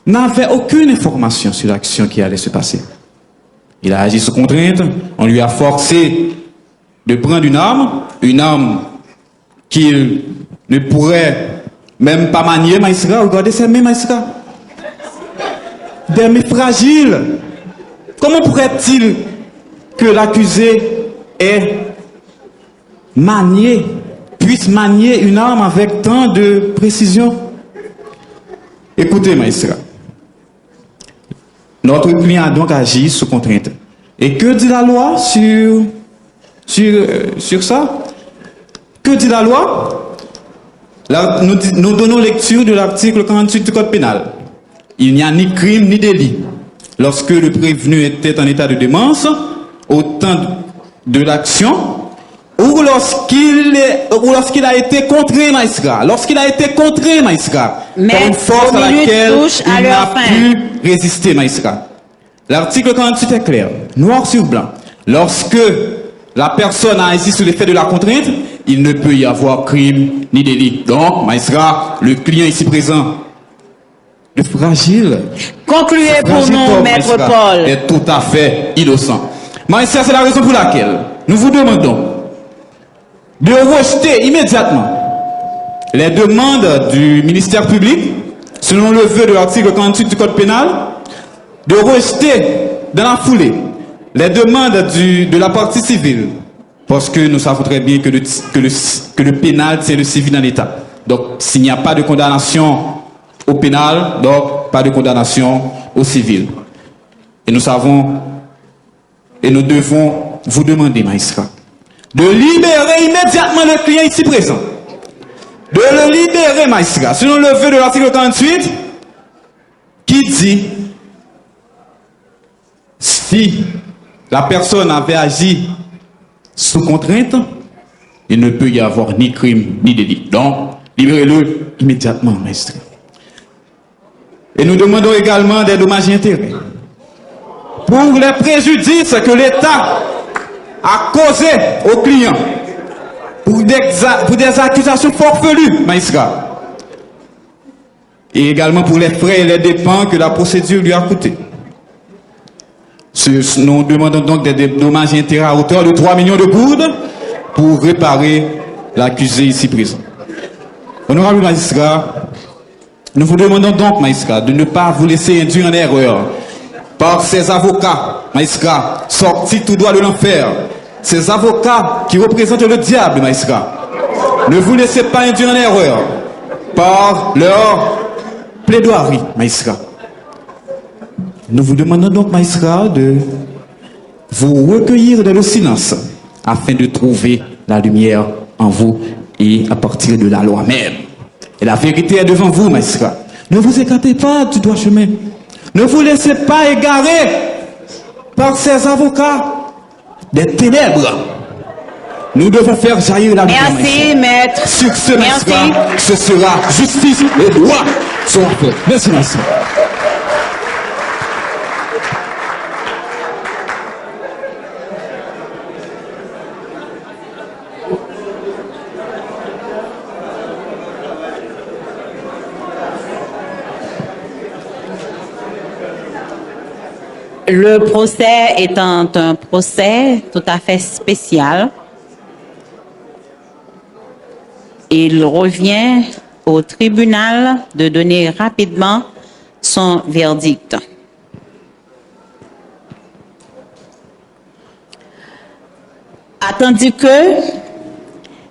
n'avait aucune information sur l'action qui allait se passer. Il a agi sous contrainte, on lui a forcé de prendre une arme qu'il ne pourrait même pas manier Maïsra. Regardez ces mains Maïsra. Des mains fragiles. Comment pourrait-il que l'accusé puisse manier une arme avec tant de précision? Écoutez Maïsra. Notre client a donc agi sous contrainte. Et que dit la loi sur ça? Que dit la loi? Nous donnons lecture de l'article 48 du Code pénal. Il n'y a ni crime ni délit lorsque le prévenu était en état de démence au temps de l'action ou lorsqu'il a été contraint Maïsra. Lorsqu'il a été contraint Maïsra. Par une force à laquelle il n'a pu résister Maïsra. L'article 48 est clair, noir sur blanc. Lorsque la personne a agi sous l'effet de la contrainte, il ne peut y avoir crime ni délit. Donc, Maïsra, le client ici présent, le fragile. Concluez pour nous, Maître Paul. Est tout à fait innocent. Maïsra, c'est la raison pour laquelle nous vous demandons de rejeter immédiatement les demandes du ministère public, selon le vœu de l'article 48 du Code pénal, de rejeter dans la foulée les demandes de la partie civile, parce que nous savons très bien que le pénal, c'est le civil en état. Donc, s'il n'y a pas de condamnation au pénal, donc pas de condamnation au civil. Et nous savons, et nous devons vous demander, Maïsra, de libérer immédiatement le client ici présent. De le libérer, Maïsra, selon le vœu de l'article 48, qui dit, si la personne avait agi sous contrainte, il ne peut y avoir ni crime ni délit. Donc, libérez-le immédiatement, Maître. Et nous demandons également des dommages et intérêts pour les préjudices que l'État a causés aux clients, pour des accusations forfelues, Maïsra, et également pour les frais et les dépenses que la procédure lui a coûté. Nous demandons donc des dommages et intérêts à hauteur de 3 millions de gourdes pour réparer l'accusé ici présent. Honorable magistrat, nous vous demandons donc, magistrat, de ne pas vous laisser induire en erreur par ces avocats, magistrat, sortis tout droit de l'enfer, ces avocats qui représentent le diable, magistrat. Ne vous laissez pas induire en erreur par leur plaidoirie, magistrat. Nous vous demandons donc, magistrat, de vous recueillir dans le silence afin de trouver la lumière en vous et à partir de la loi même. Et la vérité est devant vous, magistrat. Ne vous écartez pas du droit chemin. Ne vous laissez pas égarer par ces avocats des ténèbres. Nous devons faire jaillir la lumière. Merci, maître. Sur ce, magistrat, ce sera justice et droit sont faits. Merci, magistrat. Le procès étant un procès tout à fait spécial, il revient au tribunal de donner rapidement son verdict. Attendu que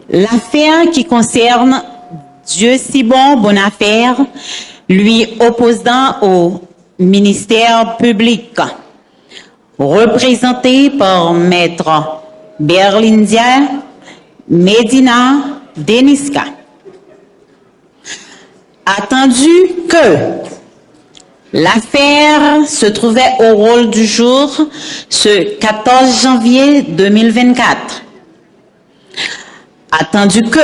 l'affaire qui concerne Dieu-si-bon Bonafère, lui opposant au ministère public, représenté par Maître Berlindia Medina Deniska. Attendu que l'affaire se trouvait au rôle du jour ce 14 janvier 2024. Attendu que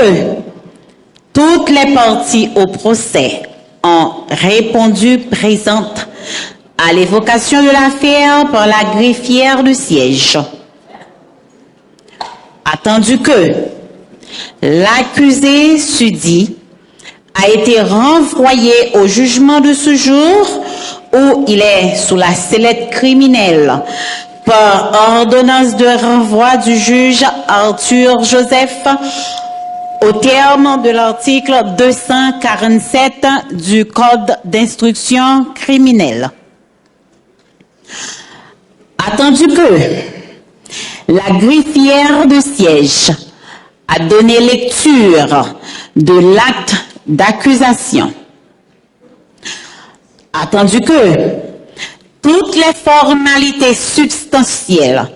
toutes les parties au procès ont répondu présentes à l'évocation de l'affaire par la greffière de siège. Attendu que l'accusé susdit a été renvoyé au jugement de ce jour où il est sous la sellette criminelle par ordonnance de renvoi du juge Arthur Joseph au terme de l'article 247 du Code d'instruction criminelle. Attendu que la greffière de siège a donné lecture de l'acte d'accusation, attendu que toutes les formalités substantielles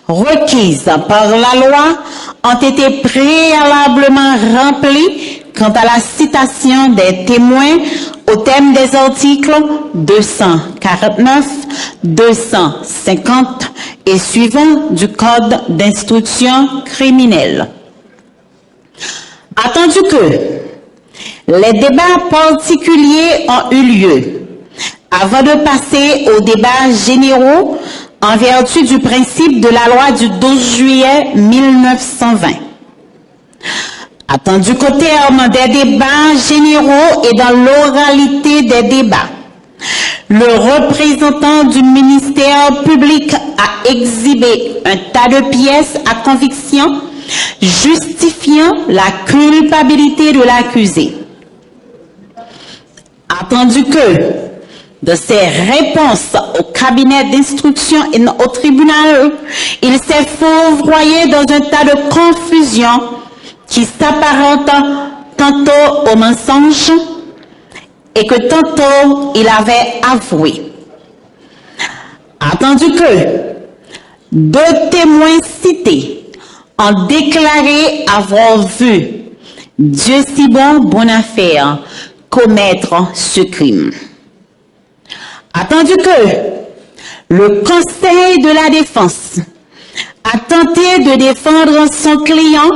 requises par la loi ont été préalablement remplies quant à la citation des témoins au thème des articles 249, 250 et suivants du Code d'instruction criminelle. Attendu que les débats particuliers ont eu lieu avant de passer aux débats généraux en vertu du principe de la loi du 12 juillet 1920. Attendu qu'au terme des débats généraux et dans l'oralité des débats, le représentant du ministère public a exhibé un tas de pièces à conviction justifiant la culpabilité de l'accusé. Attendu que, de ses réponses au cabinet d'instruction et au tribunal, il s'est fourvoyé dans un tas de confusion qui s'apparente tantôt au mensonge et que tantôt il avait avoué. Attendu que deux témoins cités ont déclaré avoir vu Dieu-si-bon Bonafère commettre ce crime. Attendu que le Conseil de la défense a tenté de défendre son client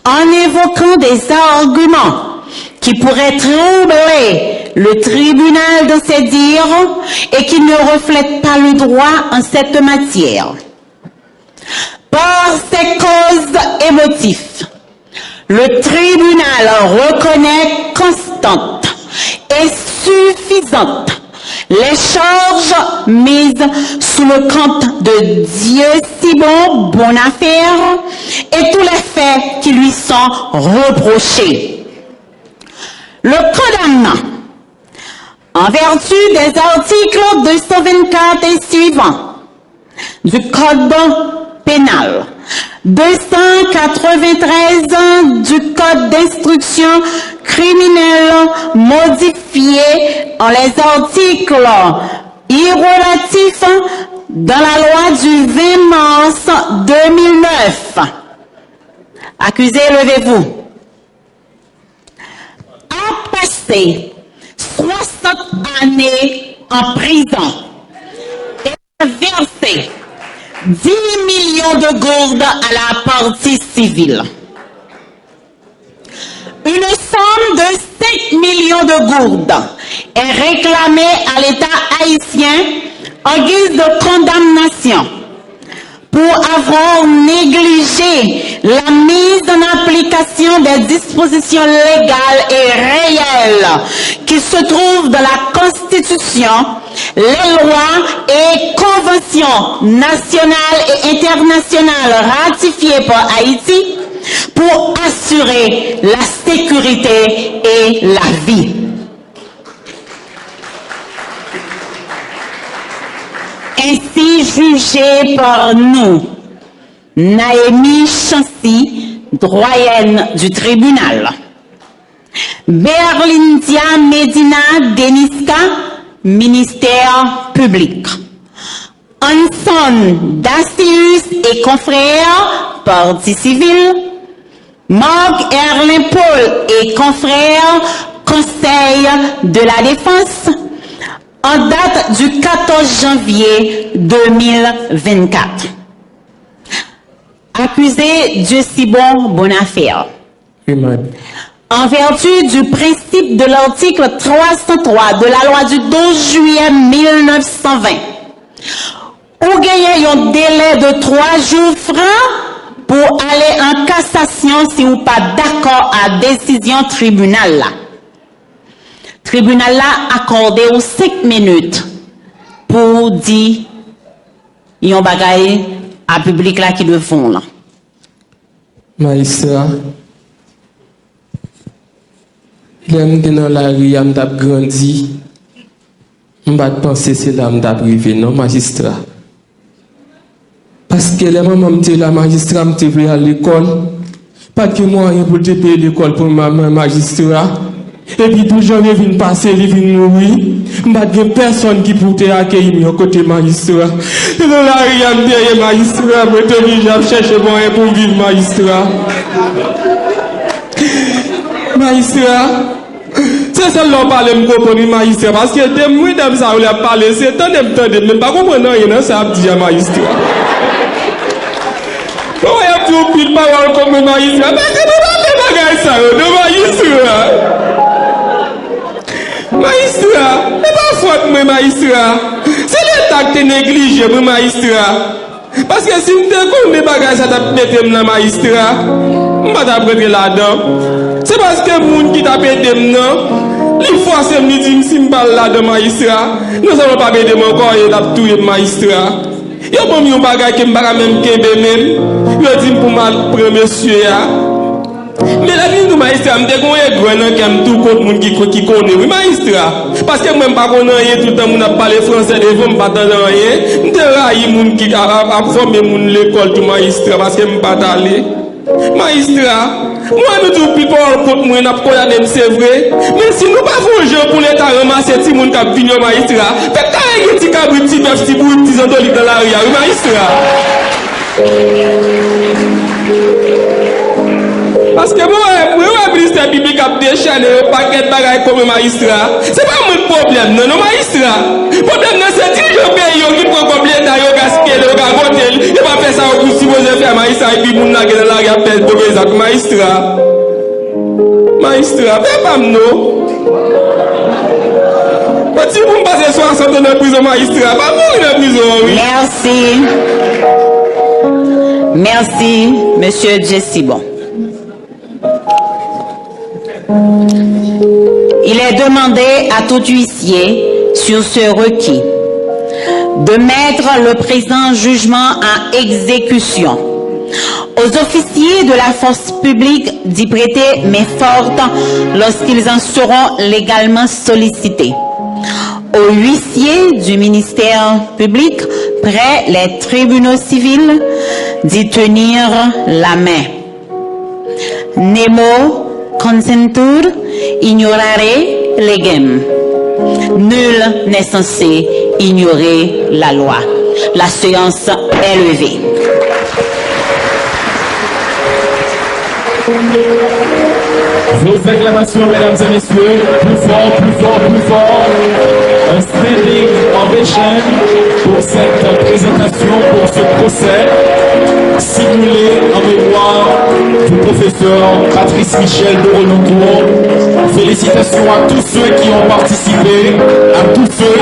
en évoquant des arguments qui pourraient troubler le tribunal dans ses dires et qui ne reflètent pas le droit en cette matière. Par ces causes et motifs, le tribunal reconnaît constantes et suffisantes les charges mises sous le compte de Dieu-si-bon Bonafère et tous les faits qui lui sont reprochés. Le condamnant, en vertu des articles 224 et suivants du Code pénal, 293 du Code d'instruction criminelle modifié en les articles irrelatifs dans la loi du 20 mars 2009. Accusé, levez-vous. A passé 60 années en prison et a versé 10 millions de gourdes à la partie civile. Une somme de 5 millions de gourdes est réclamée à l'État haïtien en guise de condamnation pour avoir négligé la mise en application des dispositions légales et réelles qui se trouvent dans la Constitution, les lois et conventions nationales et internationales ratifiées par Haïti pour assurer la sécurité et la vie. Ainsi jugé par nous, Naomi Chancy, doyenne du tribunal, Berlindia Medina Deniska, ministère public, Anson Dacius et confrères, partie civile, Marc Erlin Paul et confrères, Conseil de la défense, en date du 14 janvier 2024. Accusé Dieu-si-bon Bonafère. En vertu du principe de l'article 303 de la loi du 12 juillet 1920, ou gagner un délai de 3 jours francs pour aller en cassation si vous pas d'accord à la décision tribunal là. Tribunal là accordé aux 5 minutes pour dire yon bagay à public là qui le font là. Magistrat, L'aime dans la rue, m't'a grandi. M'pas penser c'est là m't'a privé non magistrat. Parce que les mamans m'étaient la magistrat m'étaient venu à l'école. Pas que moi rien pour te payer l'école pour ma magistrat. Et puis tout j'en viens passer, il vient mourir. M'pas de personne qui pouvait accueillir mon côté magistrat. Et dans la rue m'étais magistrat, moi te dis j'ai cherché moyen pour vivre magistrat. Magistrat, c'est ça l'on parle, je comprends magistrat, parce que des mots d'âme ça, on l'a parlé, c'est tant d'entendre, même pas comprendre rien, ça a dit à magistrat. On a tout pile parole comme magistrat, mais c'est pas des bagages ça, de magistrat. Magistrat, c'est pas faute, moi, magistrat. C'est l'État qui est négligé, moi, magistrat. Parce que si je te connais des bagages, ça t'a pété dans magistrat, je ne vais pas t'apprêter là-dedans. C'est parce que les gens qui t'a pété non, les fois c'est me dire si je parle là de magistrat, nous allons pas péter mon corps et t'as tout magistrat. Il y a pas mis un bagage qui me pas même kembe même. Je dis pour ma premier monsieur ya. Mais la vie du magistrat, je me grand qui aime tout contre monde qui connaît oui magistrat. Parce que même pas connaît rien tout le temps, on a parlé français devant me pas entendre rien. Je raille monde qui a formé mon l'école du magistrat parce que me pas aller. Magistrat, moi nous disons plus fort contre moi n'a pas c'est vrai. Mais si nous pas faisons jeu pour l'État ramasser si monde qui vient au magistrat, fait carré petit cabri petit bœuf petit bout petit andolique dans la rue, magistrat. Parce que moi, le ministère public a déchaîné un paquet de bagages comme magistrat. C'est pas mon problème, non, magistrat. Le problème, c'est que je paye, qui prend comme l'État, il gaspille, il va voter, il va faire ça au coup si vous avez fait magistrat, et puis vous n'avez pas la rappel de ça, magistrat. Magistrat, fais pas non. Si vous me passez 60 ans dans la prison, magistrat, pas mourir dans la prison, oui. Merci. Merci, monsieur Jesse Bon. Il est demandé à tout huissier sur ce requis de mettre le présent jugement en exécution. Aux officiers de la force publique d'y prêter main forte lorsqu'ils en seront légalement sollicités. Aux huissiers du ministère public près les tribunaux civils d'y tenir la main. Nemo consentur ignorare legem. Nul n'est censé ignorer la loi. La séance est levée. Vos acclamations, mesdames et messieurs, plus fort, plus fort, plus fort. Un standing ovation pour cette présentation, pour ce procès, simulé en mémoire du professeur Patrice Michel de Renoncourt. Félicitations à tous ceux qui ont participé, à tous ceux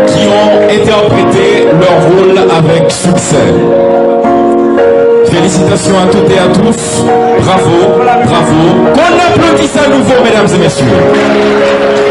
qui ont interprété leur rôle avec succès. Félicitations à toutes et à tous. Bravo, bravo. Qu'on applaudisse à nouveau, mesdames et messieurs.